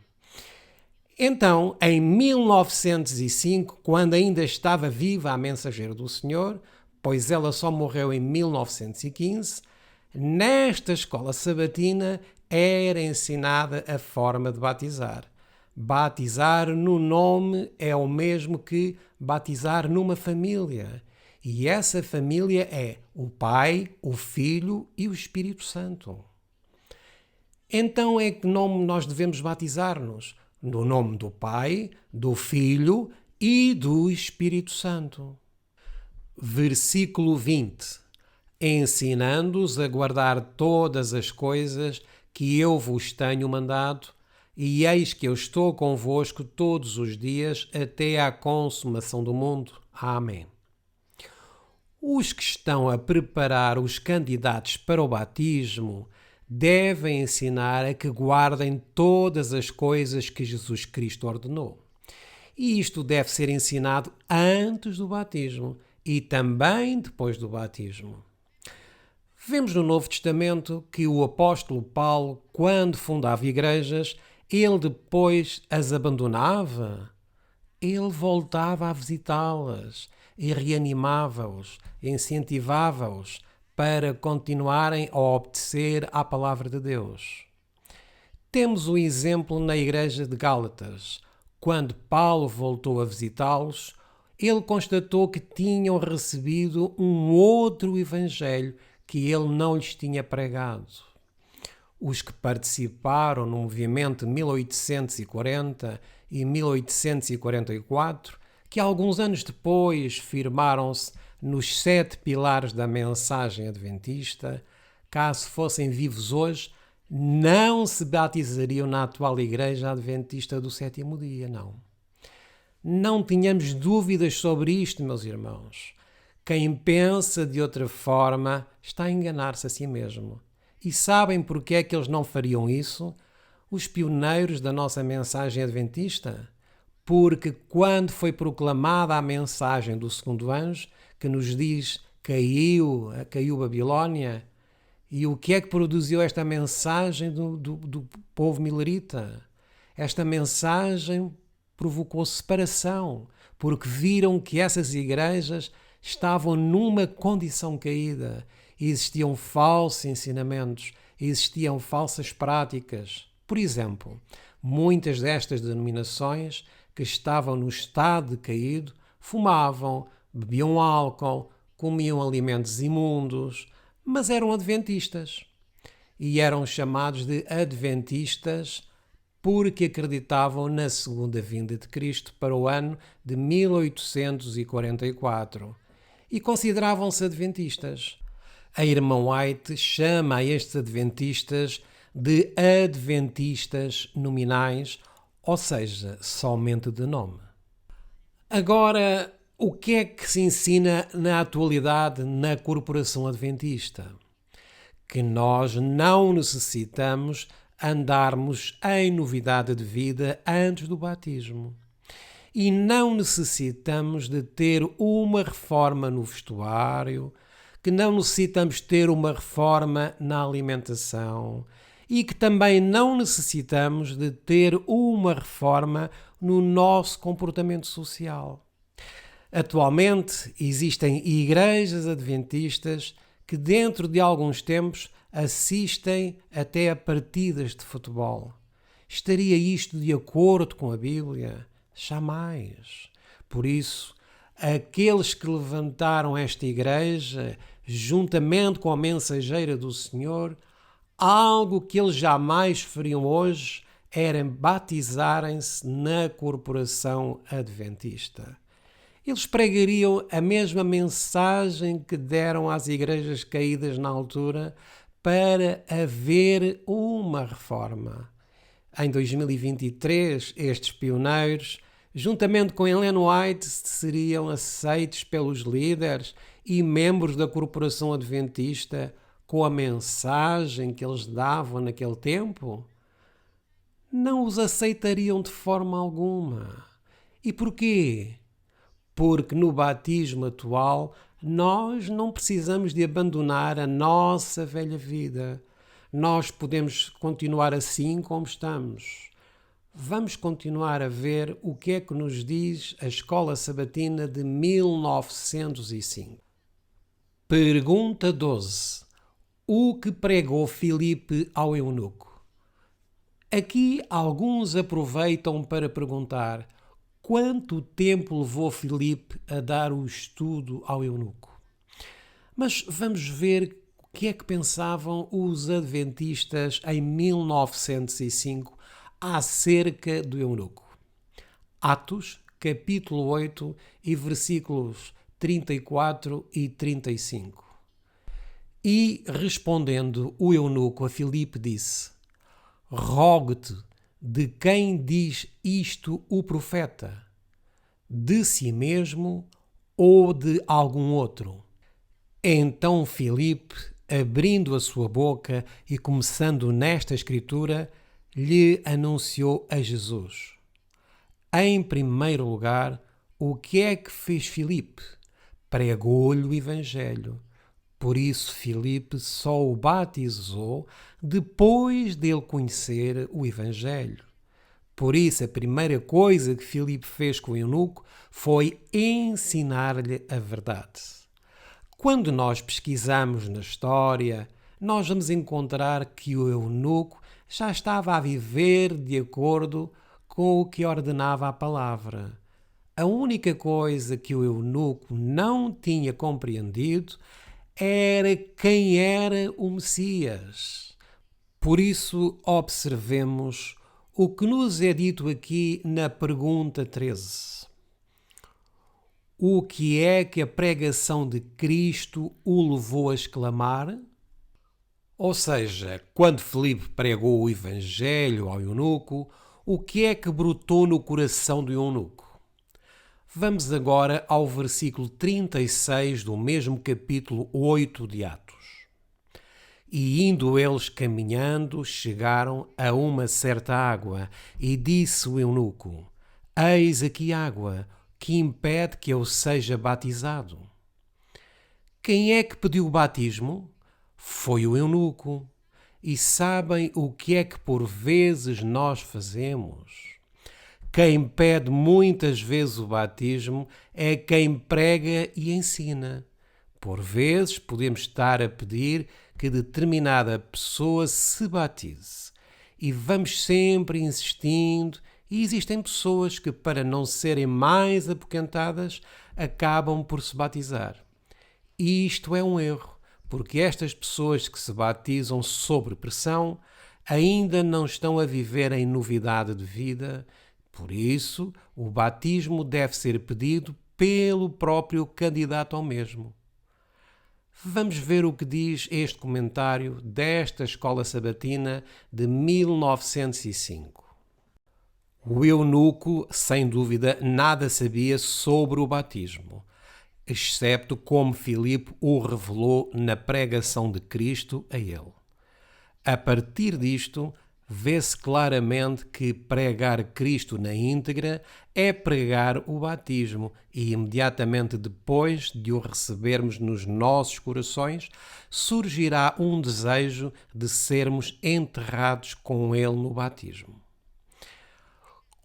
Então, em 1905, quando ainda estava viva a mensageira do Senhor, pois ela só morreu em 1915, nesta escola sabatina era ensinada a forma de batizar. Batizar no nome é o mesmo que batizar numa família. E essa família é o Pai, o Filho e o Espírito Santo. Então é que nome nós devemos batizar-nos? No nome do Pai, do Filho e do Espírito Santo. Versículo 20. Ensinando-os a guardar todas as coisas que eu vos tenho mandado, e eis que eu estou convosco todos os dias até à consumação do mundo. Amém. Os que estão a preparar os candidatos para o batismo devem ensinar a que guardem todas as coisas que Jesus Cristo ordenou. E isto deve ser ensinado antes do batismo e também depois do batismo. Vemos no Novo Testamento que o apóstolo Paulo, quando fundava igrejas, ele depois as abandonava. Ele voltava a visitá-las e reanimava-os, incentivava-os para continuarem a obedecer à palavra de Deus. Temos o exemplo na igreja de Gálatas. Quando Paulo voltou a visitá-los, ele constatou que tinham recebido um outro evangelho que ele não lhes tinha pregado. Os que participaram no movimento de 1840 e 1844, que alguns anos depois firmaram-se nos 7 pilares da mensagem adventista, caso fossem vivos hoje, não se batizariam na atual Igreja Adventista do Sétimo Dia, não. Não tínhamos dúvidas sobre isto, meus irmãos. Quem pensa de outra forma está a enganar-se a si mesmo. E sabem porque é que eles não fariam isso? Os pioneiros da nossa mensagem adventista? Porque quando foi proclamada a mensagem do segundo anjo, que nos diz caiu Babilónia, e o que é que produziu esta mensagem do povo milerita? Esta mensagem provocou separação, porque viram que essas igrejas estavam numa condição caída. Existiam falsos ensinamentos, existiam falsas práticas. Por exemplo, muitas destas denominações que estavam no estado decaído fumavam, bebiam álcool, comiam alimentos imundos, mas eram adventistas. E eram chamados de adventistas porque acreditavam na segunda vinda de Cristo para o ano de 1844 e consideravam-se adventistas. A irmã White chama a estes adventistas de adventistas nominais, ou seja, somente de nome. Agora, o que é que se ensina na atualidade na corporação adventista? Que nós não necessitamos andarmos em novidade de vida antes do batismo. E não necessitamos de ter uma reforma no vestuário, que não necessitamos ter uma reforma na alimentação e que também não necessitamos de ter uma reforma no nosso comportamento social. Atualmente existem igrejas adventistas que dentro de alguns tempos assistem até a partidas de futebol. Estaria isto de acordo com a Bíblia? Jamais. Por isso, aqueles que levantaram esta igreja, juntamente com a mensageira do Senhor, algo que eles jamais fariam hoje era batizarem-se na corporação adventista. Eles pregariam a mesma mensagem que deram às igrejas caídas na altura para haver uma reforma. Em 2023, estes pioneiros, juntamente com Ellen White, seriam aceitos pelos líderes e membros da corporação adventista com a mensagem que eles davam naquele tempo? Não os aceitariam de forma alguma. E porquê? Porque no batismo atual nós não precisamos de abandonar a nossa velha vida. Nós podemos continuar assim como estamos. Vamos continuar a ver o que é que nos diz a Escola Sabatina de 1905. Pergunta 12. O que pregou Filipe ao eunuco? Aqui alguns aproveitam para perguntar: quanto tempo levou Filipe a dar o estudo ao eunuco? Mas vamos ver o que é que pensavam os adventistas em 1905 acerca do eunuco. Atos, capítulo 8 e versículos 34 e 35. E, respondendo o eunuco a Filipe, disse: rogo-te, de quem diz isto o profeta? De si mesmo ou de algum outro? Então Filipe, abrindo a sua boca e começando nesta escritura, lhe anunciou a Jesus. Em primeiro lugar, o que é que fez Filipe? Pregou-lhe o Evangelho. Por isso Filipe só o batizou depois dele conhecer o Evangelho. Por isso a primeira coisa que Filipe fez com o eunuco foi ensinar-lhe a verdade. Quando nós pesquisamos na história, nós vamos encontrar que o eunuco já estava a viver de acordo com o que ordenava a palavra. A única coisa que o eunuco não tinha compreendido era quem era o Messias. Por isso, observemos o que nos é dito aqui na pergunta 13. O que é que a pregação de Cristo o levou a exclamar? Ou seja, quando Filipe pregou o Evangelho ao eunuco, o que é que brotou no coração do eunuco? Vamos agora ao versículo 36 do mesmo capítulo 8 de Atos. E indo eles caminhando, chegaram a uma certa água, e disse o eunuco: eis aqui água, que impede que eu seja batizado. Quem é que pediu o batismo? Foi o eunuco. E sabem o que é que por vezes nós fazemos? Quem pede muitas vezes o batismo é quem prega e ensina. Por vezes podemos estar a pedir que determinada pessoa se batize. E vamos sempre insistindo, e existem pessoas que, para não serem mais apoquentadas, acabam por se batizar. E isto é um erro, porque estas pessoas que se batizam sob pressão ainda não estão a viver em novidade de vida. Por isso, o batismo deve ser pedido pelo próprio candidato ao mesmo. Vamos ver o que diz este comentário desta Escola Sabatina de 1905. O eunuco, sem dúvida, nada sabia sobre o batismo, excepto como Filipe o revelou na pregação de Cristo a ele. A partir disto, vê-se claramente que pregar Cristo na íntegra é pregar o batismo e imediatamente depois de o recebermos nos nossos corações, surgirá um desejo de sermos enterrados com Ele no batismo.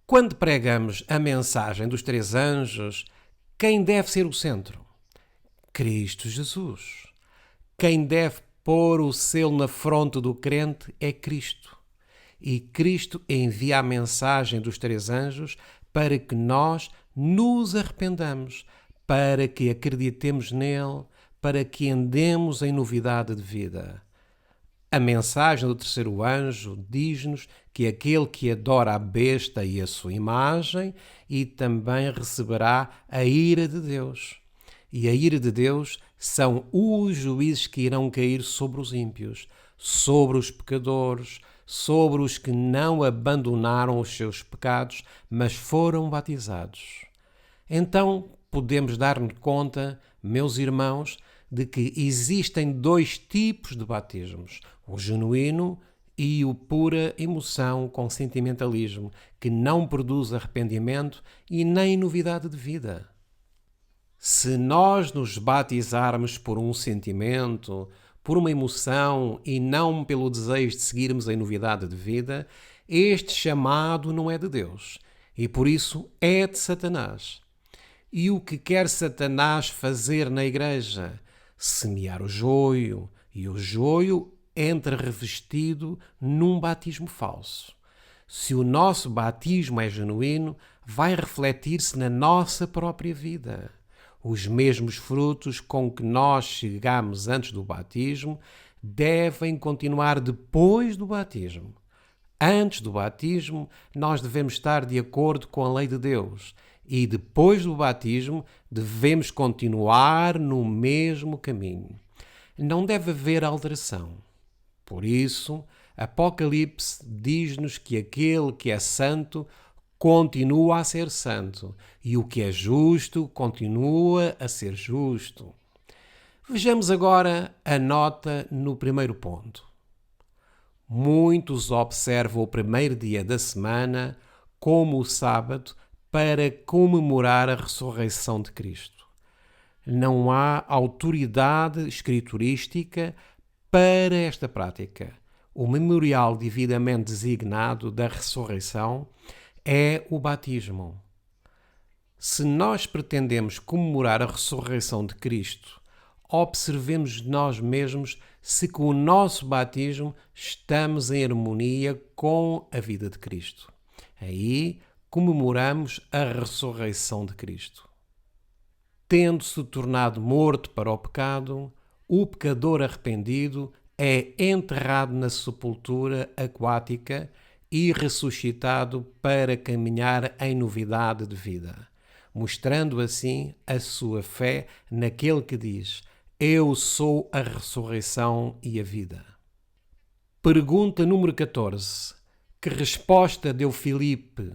Quando pregamos a mensagem dos três anjos, quem deve ser o centro? Cristo Jesus. Quem deve pôr o selo na fronte do crente é Cristo. E Cristo envia a mensagem dos três anjos para que nós nos arrependamos, para que acreditemos nele, para que andemos em novidade de vida. A mensagem do terceiro anjo diz-nos que aquele que adora a besta e a sua imagem e também receberá a ira de Deus. E a ira de Deus são os juízes que irão cair sobre os ímpios, sobre os pecadores, sobre os que não abandonaram os seus pecados, mas foram batizados. Então, podemos dar-nos conta, meus irmãos, de que existem dois tipos de batismos: o genuíno e o pura emoção com sentimentalismo, que não produz arrependimento e nem novidade de vida. Se nós nos batizarmos por um sentimento, por uma emoção e não pelo desejo de seguirmos em novidade de vida, este chamado não é de Deus e por isso é de Satanás. E o que quer Satanás fazer na igreja? Semear o joio, e o joio entra revestido num batismo falso. Se o nosso batismo é genuíno, vai refletir-se na nossa própria vida. Os mesmos frutos com que nós chegamos antes do batismo devem continuar depois do batismo. Antes do batismo, nós devemos estar de acordo com a lei de Deus e depois do batismo devemos continuar no mesmo caminho. Não deve haver alteração. Por isso, Apocalipse diz-nos que aquele que é santo continua a ser santo e o que é justo continua a ser justo. Vejamos agora a nota no primeiro ponto. Muitos observam o primeiro dia da semana como o sábado para comemorar a ressurreição de Cristo. Não há autoridade escriturística para esta prática. O memorial devidamente designado da ressurreição é o batismo. Se nós pretendemos comemorar a ressurreição de Cristo, observemos nós mesmos se com o nosso batismo estamos em harmonia com a vida de Cristo. Aí comemoramos a ressurreição de Cristo. Tendo-se tornado morto para o pecado, o pecador arrependido é enterrado na sepultura aquática e ressuscitado para caminhar em novidade de vida, mostrando assim a sua fé naquele que diz: Eu sou a ressurreição e a vida. Pergunta número 14. Que resposta deu Filipe?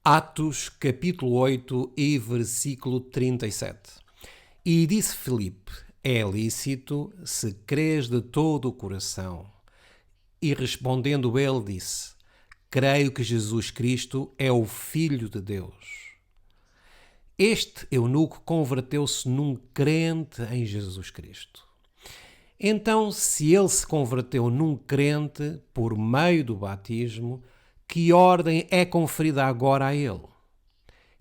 Atos, capítulo 8 e versículo 37. E disse Filipe: É lícito, se crês de todo o coração. E respondendo ele disse: Creio que Jesus Cristo é o Filho de Deus. Este eunuco converteu-se num crente em Jesus Cristo. Então, se ele se converteu num crente por meio do batismo, que ordem é conferida agora a ele?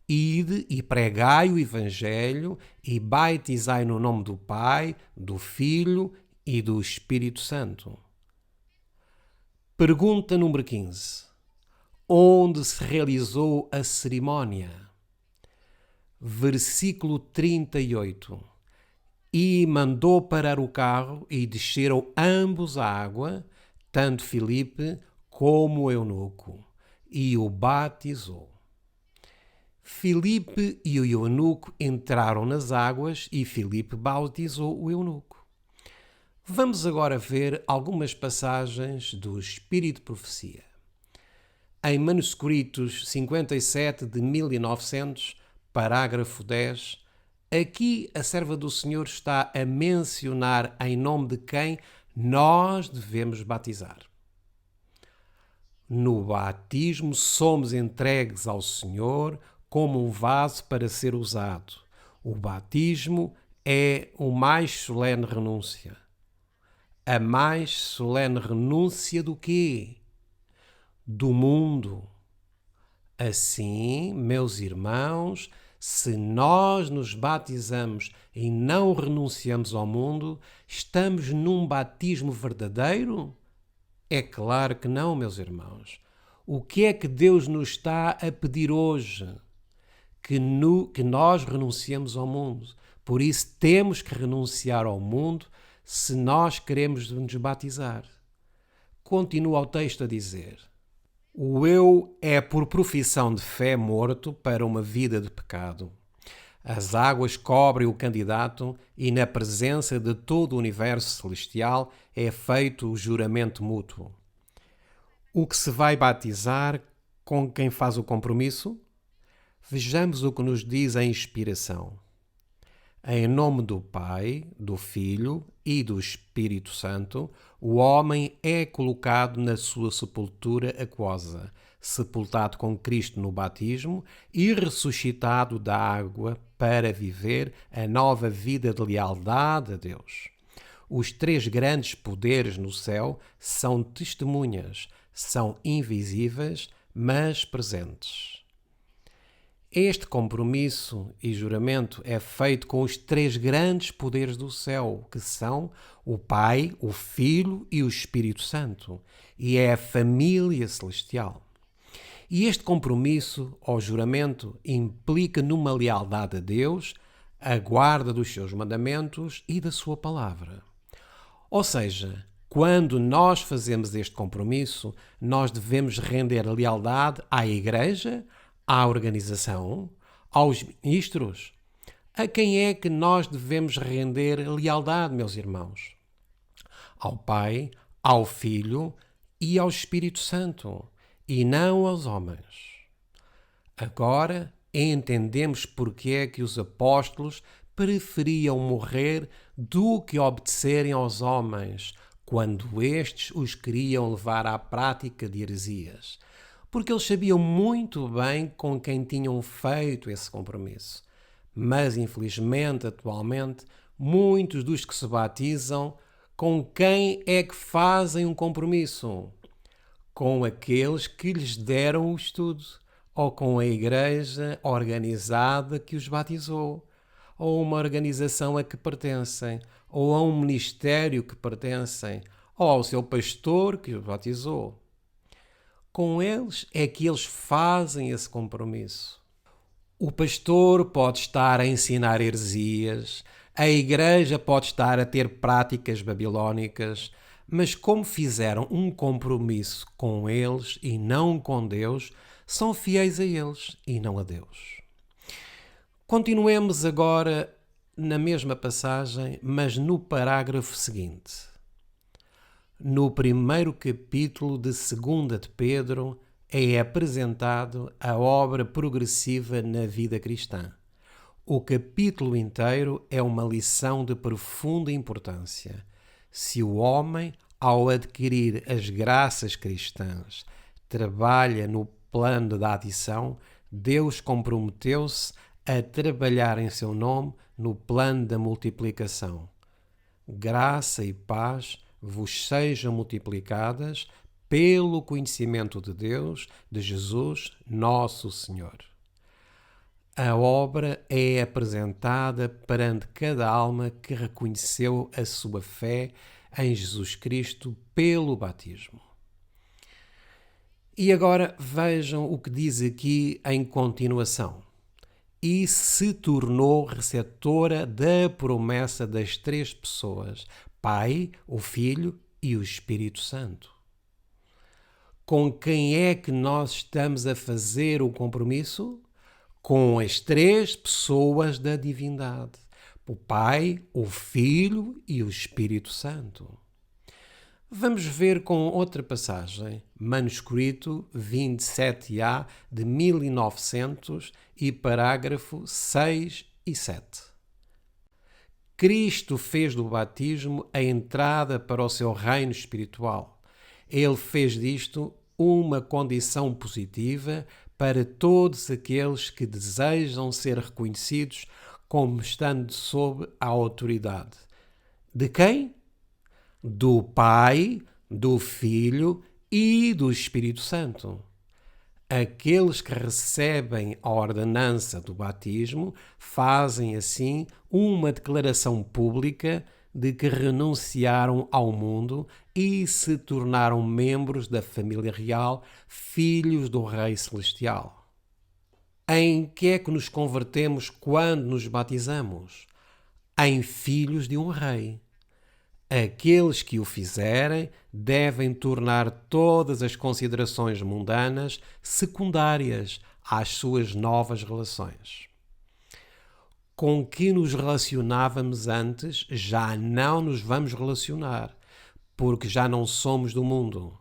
Ide e pregai o Evangelho e batizai no nome do Pai, do Filho e do Espírito Santo. Pergunta número 15. Onde se realizou a cerimónia? Versículo 38. E mandou parar o carro e desceram ambos à água, tanto Filipe como o eunuco, e o batizou. Filipe e o eunuco entraram nas águas e Filipe batizou o eunuco. Vamos agora ver algumas passagens do Espírito de Profecia. Em Manuscritos 57 de 1900, parágrafo 10, aqui a serva do Senhor está a mencionar em nome de quem nós devemos batizar. No batismo somos entregues ao Senhor como um vaso para ser usado. O batismo é o mais solene renúncia. A mais solene renúncia do quê? Do mundo. Assim, meus irmãos, se nós nos batizamos e não renunciamos ao mundo, estamos num batismo verdadeiro? É claro que não, meus irmãos. O que é que Deus nos está a pedir hoje? Que nós renunciemos ao mundo. Por isso temos que renunciar ao mundo se nós queremos nos batizar. Continua o texto a dizer: o eu é por profissão de fé morto para uma vida de pecado. As águas cobrem o candidato e na presença de todo o universo celestial é feito o juramento mútuo. O que se vai batizar com quem faz o compromisso? Vejamos o que nos diz a inspiração. Em nome do Pai, do Filho e do Espírito Santo, o homem é colocado na sua sepultura aquosa, sepultado com Cristo no batismo e ressuscitado da água para viver a nova vida de lealdade a Deus. Os três grandes poderes no céu são testemunhas, são invisíveis, mas presentes. Este compromisso e juramento é feito com os três grandes poderes do céu, que são o Pai, o Filho e o Espírito Santo, e é a família celestial. E este compromisso ou juramento implica numa lealdade a Deus, a guarda dos seus mandamentos e da sua palavra. Ou seja, quando nós fazemos este compromisso, nós devemos render lealdade à Igreja, à organização, aos ministros. A quem é que nós devemos render lealdade, meus irmãos? Ao Pai, ao Filho e ao Espírito Santo, e não aos homens. Agora entendemos porque é que os apóstolos preferiam morrer do que obedecerem aos homens, quando estes os queriam levar à prática de heresias. Porque eles sabiam muito bem com quem tinham feito esse compromisso. Mas, infelizmente, atualmente, muitos dos que se batizam, com quem é que fazem um compromisso? Com aqueles que lhes deram o estudo, ou com a igreja organizada que os batizou, ou uma organização a que pertencem, ou a um ministério que pertencem, ou ao seu pastor que os batizou. Com eles é que eles fazem esse compromisso. O pastor pode estar a ensinar heresias, a igreja pode estar a ter práticas babilónicas, mas como fizeram um compromisso com eles e não com Deus, são fiéis a eles e não a Deus. Continuemos agora na mesma passagem, mas no parágrafo seguinte. No primeiro capítulo de 2 de Pedro é apresentado a obra progressiva na vida cristã. O capítulo inteiro é uma lição de profunda importância. Se o homem, ao adquirir as graças cristãs, trabalha no plano da adição, Deus comprometeu-se a trabalhar em seu nome no plano da multiplicação. Graça e paz vos sejam multiplicadas pelo conhecimento de Deus, de Jesus, nosso Senhor. A obra é apresentada perante cada alma que reconheceu a sua fé em Jesus Cristo pelo batismo. E agora vejam o que diz aqui em continuação. E se tornou receptora da promessa das três pessoas, Pai, o Filho e o Espírito Santo. Com quem é que nós estamos a fazer o compromisso? Com as três pessoas da divindade, o Pai, o Filho e o Espírito Santo. Vamos ver com outra passagem, manuscrito 27A de 1900 e parágrafo 6 e 7. Cristo fez do batismo a entrada para o seu reino espiritual. Ele fez disto uma condição positiva para todos aqueles que desejam ser reconhecidos como estando sob a autoridade. De quem? Do Pai, do Filho e do Espírito Santo. Aqueles que recebem a ordenança do batismo fazem assim uma declaração pública de que renunciaram ao mundo e se tornaram membros da família real, filhos do Rei Celestial. Em que é que nos convertemos quando nos batizamos? Em filhos de um rei. Aqueles que o fizerem devem tornar todas as considerações mundanas secundárias às suas novas relações. Com que nos relacionávamos antes, já não nos vamos relacionar, porque já não somos do mundo.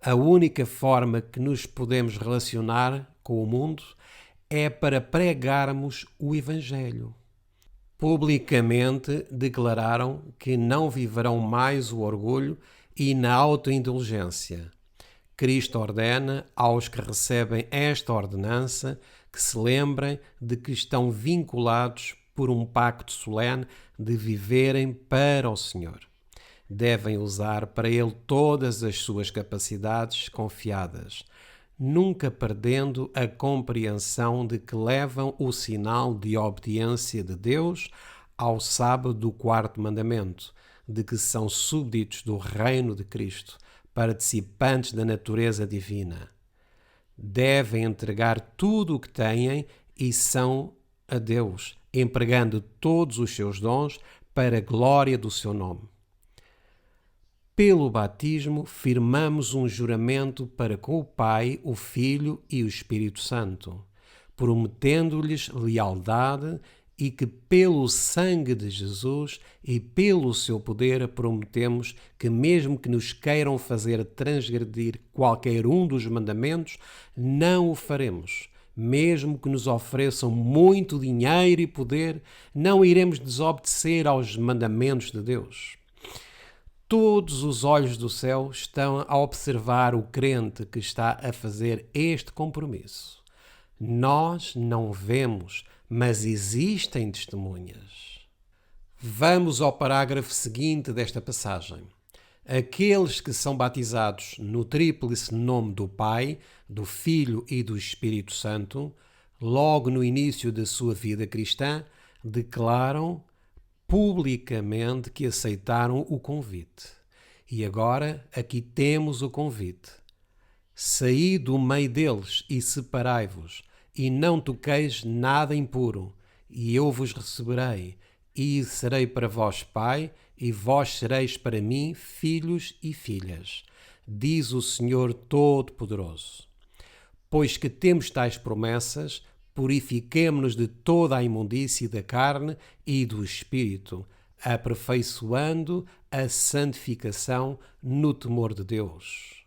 A única forma que nos podemos relacionar com o mundo é para pregarmos o Evangelho. Publicamente declararam que não viverão mais o orgulho e na autoindulgência. Cristo ordena aos que recebem esta ordenança que se lembrem de que estão vinculados por um pacto solene de viverem para o Senhor. Devem usar para Ele todas as suas capacidades confiadas, nunca perdendo a compreensão de que levam o sinal de obediência de Deus ao sábado do quarto mandamento, de que são súbditos do reino de Cristo, participantes da natureza divina. Devem entregar tudo o que têm e são a Deus, empregando todos os seus dons para a glória do seu nome. Pelo batismo, firmamos um juramento para com o Pai, o Filho e o Espírito Santo, prometendo-lhes lealdade e que pelo sangue de Jesus e pelo seu poder prometemos que mesmo que nos queiram fazer transgredir qualquer um dos mandamentos, não o faremos. Mesmo que nos ofereçam muito dinheiro e poder, não iremos desobedecer aos mandamentos de Deus. Todos os olhos do céu estão a observar o crente que está a fazer este compromisso. Nós não vemos, mas existem testemunhas. Vamos ao parágrafo seguinte desta passagem. Aqueles que são batizados no tríplice nome do Pai, do Filho e do Espírito Santo, logo no início da sua vida cristã, declaram publicamente que aceitaram o convite. E agora aqui temos o convite. Saí do meio deles e separai-vos, e não toqueis nada impuro, e eu vos receberei, e serei para vós pai, e vós sereis para mim filhos e filhas, diz o Senhor Todo-Poderoso. Pois que temos tais promessas, purifiquemo-nos de toda a imundície da carne e do espírito, aperfeiçoando a santificação no temor de Deus.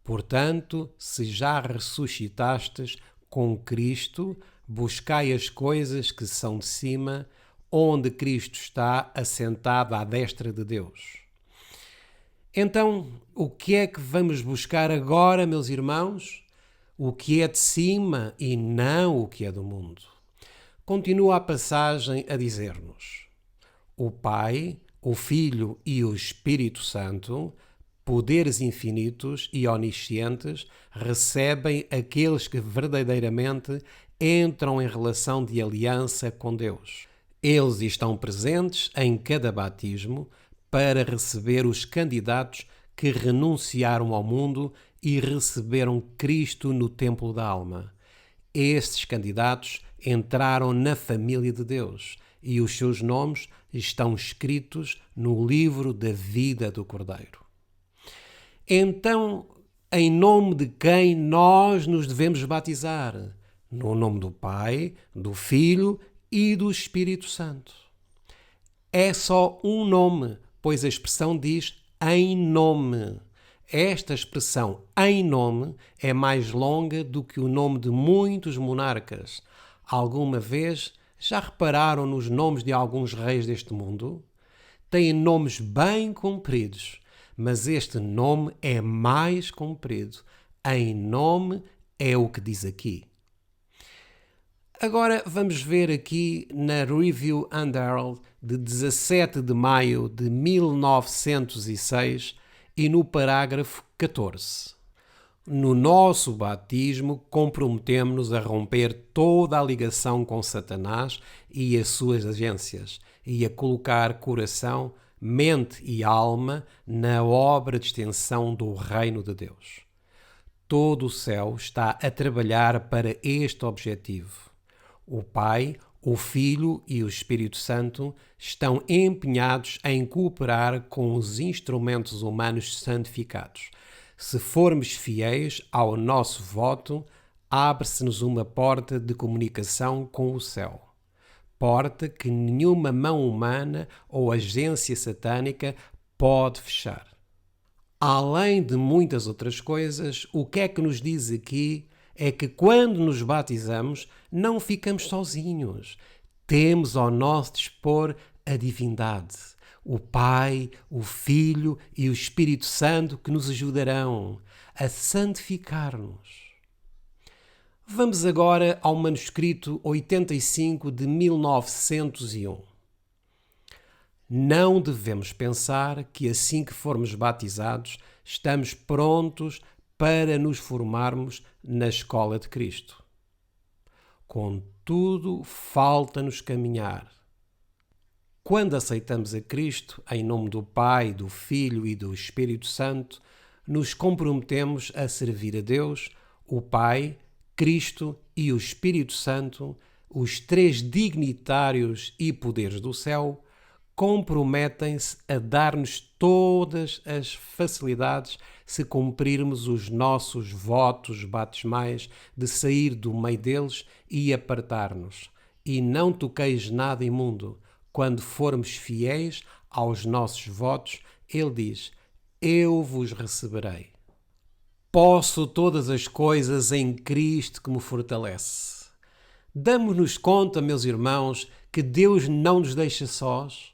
Portanto, se já ressuscitastes com Cristo, buscai as coisas que são de cima, onde Cristo está assentado à destra de Deus. Então, o que é que vamos buscar agora, meus irmãos? O que é de cima e não o que é do mundo. Continua a passagem a dizer-nos: o Pai, o Filho e o Espírito Santo, poderes infinitos e oniscientes, recebem aqueles que verdadeiramente entram em relação de aliança com Deus. Eles estão presentes em cada batismo para receber os candidatos que renunciaram ao mundo e receberam Cristo no templo da alma. Estes candidatos entraram na família de Deus e os seus nomes estão escritos no livro da vida do Cordeiro. Então, em nome de quem nós nos devemos batizar? No nome do Pai, do Filho e do Espírito Santo. É só um nome, pois a expressão diz em nome. Esta expressão em nome é mais longa do que o nome de muitos monarcas. Alguma vez já repararam nos nomes de alguns reis deste mundo? Têm nomes bem compridos, mas este nome é mais comprido. Em nome é o que diz aqui. Agora vamos ver aqui na Review and Herald de 17 de maio de 1906 e no parágrafo 14. No nosso batismo, comprometemo-nos a romper toda a ligação com Satanás e as suas agências e a colocar coração, mente e alma na obra de extensão do reino de Deus. Todo o céu está a trabalhar para este objetivo. O Pai, o Filho e o Espírito Santo estão empenhados em cooperar com os instrumentos humanos santificados. Se formos fiéis ao nosso voto, abre-se-nos uma porta de comunicação com o céu. Porta que nenhuma mão humana ou agência satânica pode fechar. Além de muitas outras coisas, o que é que nos diz aqui é que quando nos batizamos não ficamos sozinhos. Temos ao nosso dispor a divindade, o Pai, o Filho e o Espírito Santo que nos ajudarão a santificar-nos. Vamos agora ao manuscrito 85 de 1901. Não devemos pensar que assim que formos batizados estamos prontos para nos formarmos na escola de Cristo. Contudo, falta-nos caminhar. Quando aceitamos a Cristo, em nome do Pai, do Filho e do Espírito Santo, nos comprometemos a servir a Deus, o Pai, Cristo e o Espírito Santo, os três dignitários e poderes do céu, comprometem-se a dar-nos todas as facilidades se cumprirmos os nossos votos batismais de sair do meio deles e apartar-nos. E não toqueis nada imundo. Quando formos fiéis aos nossos votos, ele diz: eu vos receberei. Posso todas as coisas em Cristo que me fortalece. Damos-nos conta, meus irmãos, que Deus não nos deixa sós?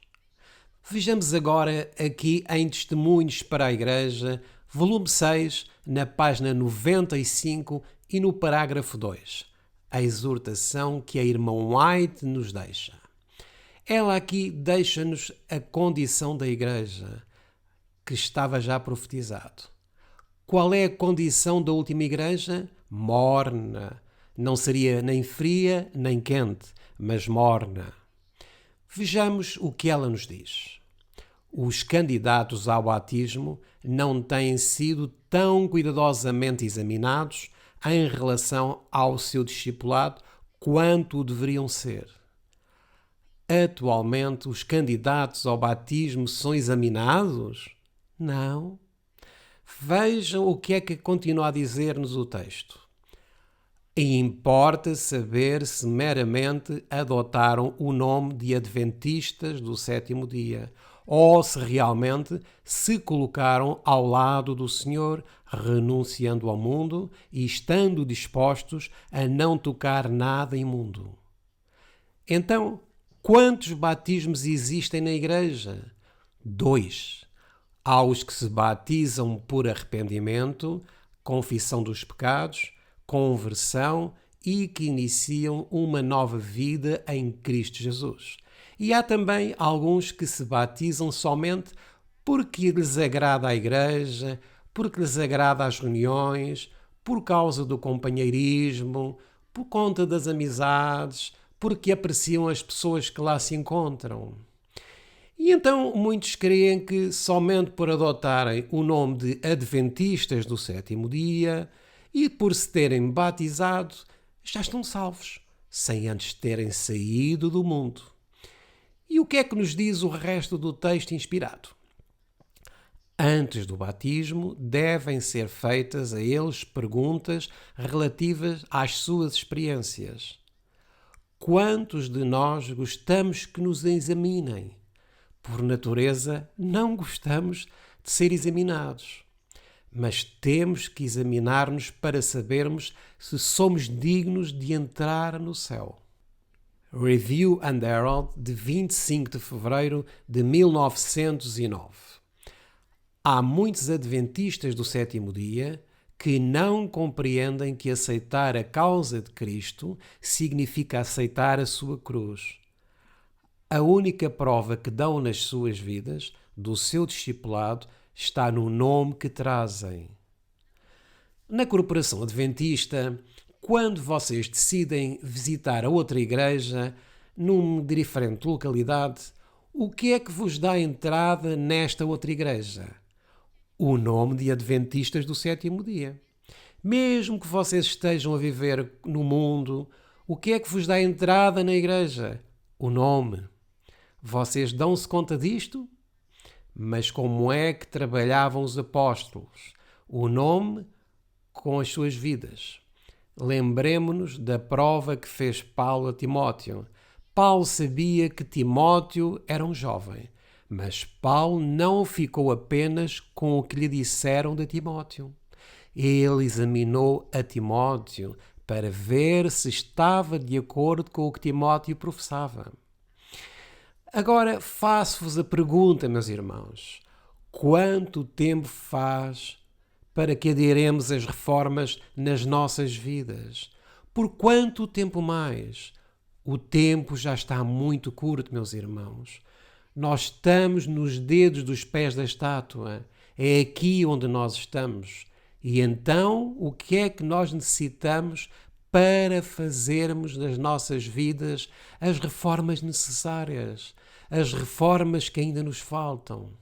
Vejamos agora aqui em Testemunhos para a Igreja, volume 6, na página 95 e no parágrafo 2, a exortação que a irmã White nos deixa. Ela aqui deixa-nos a condição da Igreja, que estava já profetizado. Qual é a condição da última Igreja? Morna. Não seria nem fria nem quente, mas morna. Vejamos o que ela nos diz. Os candidatos ao batismo não têm sido tão cuidadosamente examinados em relação ao seu discipulado quanto o deveriam ser. Atualmente, os candidatos ao batismo são examinados? Não. Vejam o que é que continua a dizer-nos o texto. E importa saber se meramente adotaram o nome de Adventistas do sétimo dia, ou se realmente se colocaram ao lado do Senhor, renunciando ao mundo e estando dispostos a não tocar nada imundo. Então, quantos batismos existem na Igreja? 2. Há os que se batizam por arrependimento, confissão dos pecados, conversão e que iniciam uma nova vida em Cristo Jesus. E há também alguns que se batizam somente porque lhes agrada a igreja, porque lhes agrada as reuniões, por causa do companheirismo, por conta das amizades, porque apreciam as pessoas que lá se encontram. E então muitos creem que somente por adotarem o nome de Adventistas do sétimo dia e por se terem batizado, já estão salvos, sem antes terem saído do mundo. E o que é que nos diz o resto do texto inspirado? Antes do batismo, devem ser feitas a eles perguntas relativas às suas experiências. Quantos de nós gostamos que nos examinem? Por natureza, não gostamos de ser examinados. Mas temos que examinar-nos para sabermos se somos dignos de entrar no céu. Review and Herald, de 25 de fevereiro de 1909. Há muitos adventistas do sétimo dia que não compreendem que aceitar a causa de Cristo significa aceitar a sua cruz. A única prova que dão nas suas vidas do seu discipulado está no nome que trazem. Na Corporação Adventista, quando vocês decidem visitar a outra igreja, numa diferente localidade, o que é que vos dá entrada nesta outra igreja? O nome de Adventistas do Sétimo Dia. Mesmo que vocês estejam a viver no mundo, o que é que vos dá entrada na igreja? O nome. Vocês dão-se conta disto? Mas como é que trabalhavam os apóstolos? O nome com as suas vidas. Lembremo-nos da prova que fez Paulo a Timóteo. Paulo sabia que Timóteo era um jovem, mas Paulo não ficou apenas com o que lhe disseram de Timóteo. Ele examinou a Timóteo para ver se estava de acordo com o que Timóteo professava. Agora faço-vos a pergunta, meus irmãos: quanto tempo faz para que aderemos às reformas nas nossas vidas? Por quanto tempo mais? O tempo já está muito curto, meus irmãos. Nós estamos nos dedos dos pés da estátua. É aqui onde nós estamos. E então, o que é que nós necessitamos para fazermos nas nossas vidas as reformas necessárias, as reformas que ainda nos faltam?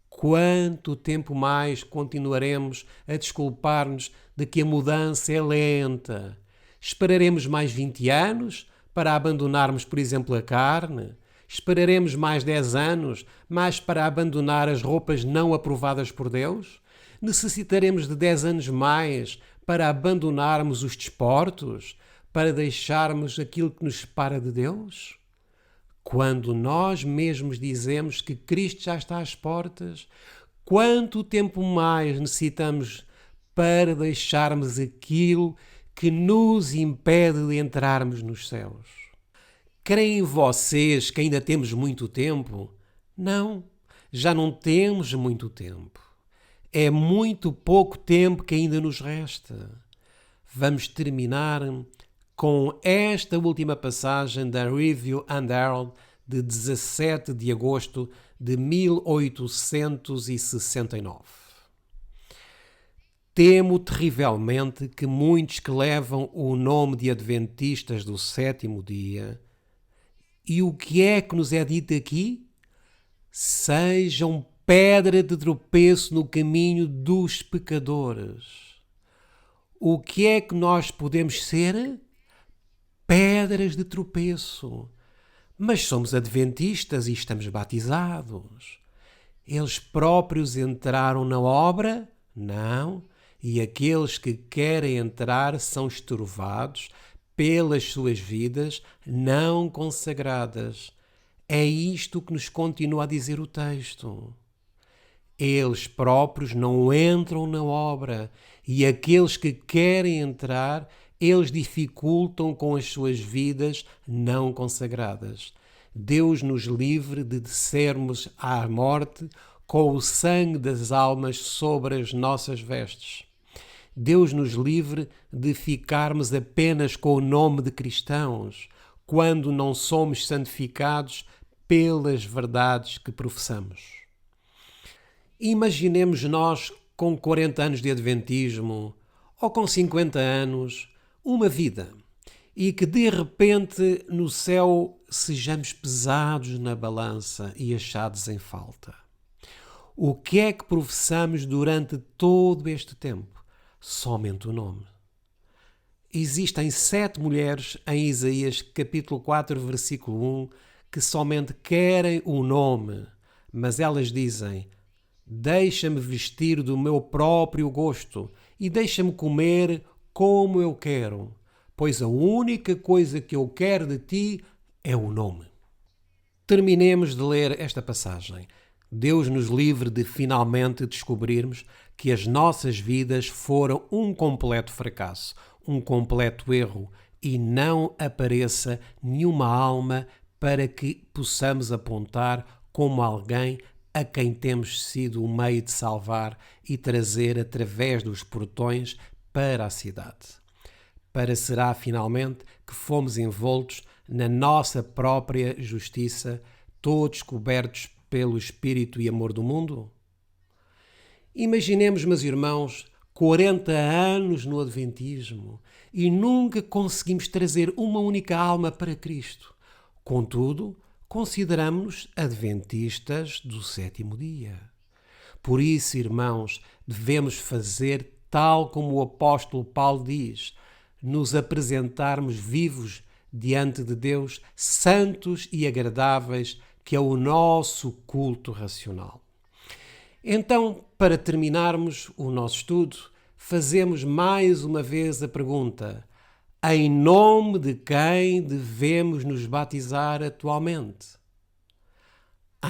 Quanto tempo mais continuaremos a desculpar-nos de que a mudança é lenta? Esperaremos mais 20 anos para abandonarmos, por exemplo, a carne? Esperaremos mais 10 anos mais para abandonar as roupas não aprovadas por Deus? Necessitaremos de 10 anos mais para abandonarmos os desportos? Para deixarmos aquilo que nos separa de Deus? Quando nós mesmos dizemos que Cristo já está às portas, quanto tempo mais necessitamos para deixarmos aquilo que nos impede de entrarmos nos céus? Creem vocês que ainda temos muito tempo? Não, já não temos muito tempo. É muito pouco tempo que ainda nos resta. Vamos terminar com esta última passagem da Review and Herald de 17 de agosto de 1869. Temo terrivelmente que muitos que levam o nome de Adventistas do Sétimo Dia, e o que é que nos é dito aqui? Sejam pedra de tropeço no caminho dos pecadores. O que é que nós podemos ser? Pedras de tropeço. Mas somos adventistas e estamos batizados. Eles próprios entraram na obra? Não. E aqueles que querem entrar são estorvados pelas suas vidas não consagradas. É isto que nos continua a dizer o texto. Eles próprios não entram na obra e aqueles que querem entrar, eles dificultam com as suas vidas não consagradas. Deus nos livre de descermos à morte com o sangue das almas sobre as nossas vestes. Deus nos livre de ficarmos apenas com o nome de cristãos, quando não somos santificados pelas verdades que professamos. Imaginemos nós com 40 anos de adventismo, ou com 50 anos, uma vida, e que de repente no céu sejamos pesados na balança e achados em falta. O que é que professamos durante todo este tempo? Somente o nome. Existem 7 mulheres em Isaías capítulo 4, versículo 1, que somente querem o nome, mas elas dizem: deixa-me vestir do meu próprio gosto e deixa-me comer como eu quero, pois a única coisa que eu quero de ti é o nome. Terminemos de ler esta passagem. Deus nos livre de finalmente descobrirmos que as nossas vidas foram um completo fracasso, um completo erro, e não apareça nenhuma alma para que possamos apontar como alguém a quem temos sido o meio de salvar e trazer através dos portões para a cidade. Parecerá finalmente que fomos envoltos na nossa própria justiça, todos cobertos pelo espírito e amor do mundo? Imaginemos, meus irmãos, 40 anos no Adventismo e nunca conseguimos trazer uma única alma para Cristo. Contudo, consideramos-nos adventistas do sétimo dia. Por isso, irmãos, devemos fazer tal como o apóstolo Paulo diz, nos apresentarmos vivos diante de Deus, santos e agradáveis, que é o nosso culto racional. Então, para terminarmos o nosso estudo, fazemos mais uma vez a pergunta: em nome de quem devemos nos batizar atualmente?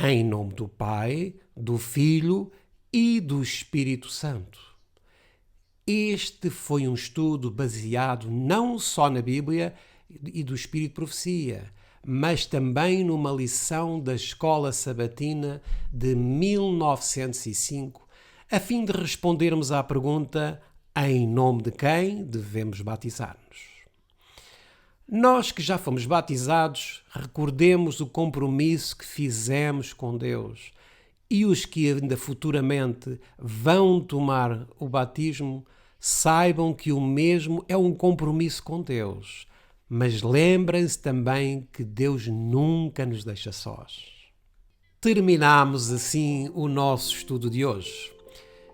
Em nome do Pai, do Filho e do Espírito Santo. Este foi um estudo baseado não só na Bíblia e do Espírito de Profecia, mas também numa lição da Escola Sabatina de 1905, a fim de respondermos à pergunta: em nome de quem devemos batizar-nos? Nós que já fomos batizados, recordemos o compromisso que fizemos com Deus, e os que ainda futuramente vão tomar o batismo, saibam que o mesmo é um compromisso com Deus. Mas lembrem-se também que Deus nunca nos deixa sós. Terminamos assim o nosso estudo de hoje.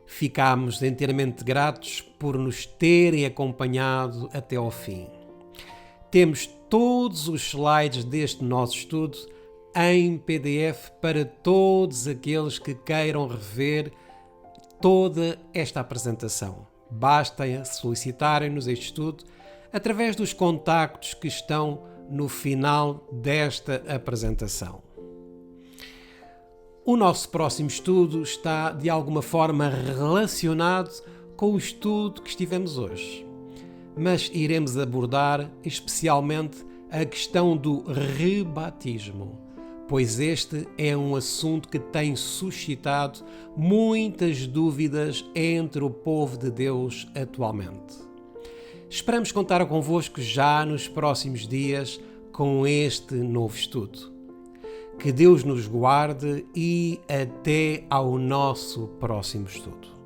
Ficamos inteiramente gratos por nos terem acompanhado até ao fim. Temos todos os slides deste nosso estudo em PDF para todos aqueles que queiram rever toda esta apresentação. Basta solicitarem-nos este estudo através dos contactos que estão no final desta apresentação. O nosso próximo estudo está de alguma forma relacionado com o estudo que estivemos hoje, mas iremos abordar especialmente a questão do rebatismo, pois este é um assunto que tem suscitado muitas dúvidas entre o povo de Deus atualmente. Esperamos contar convosco já nos próximos dias com este novo estudo. Que Deus nos guarde e até ao nosso próximo estudo.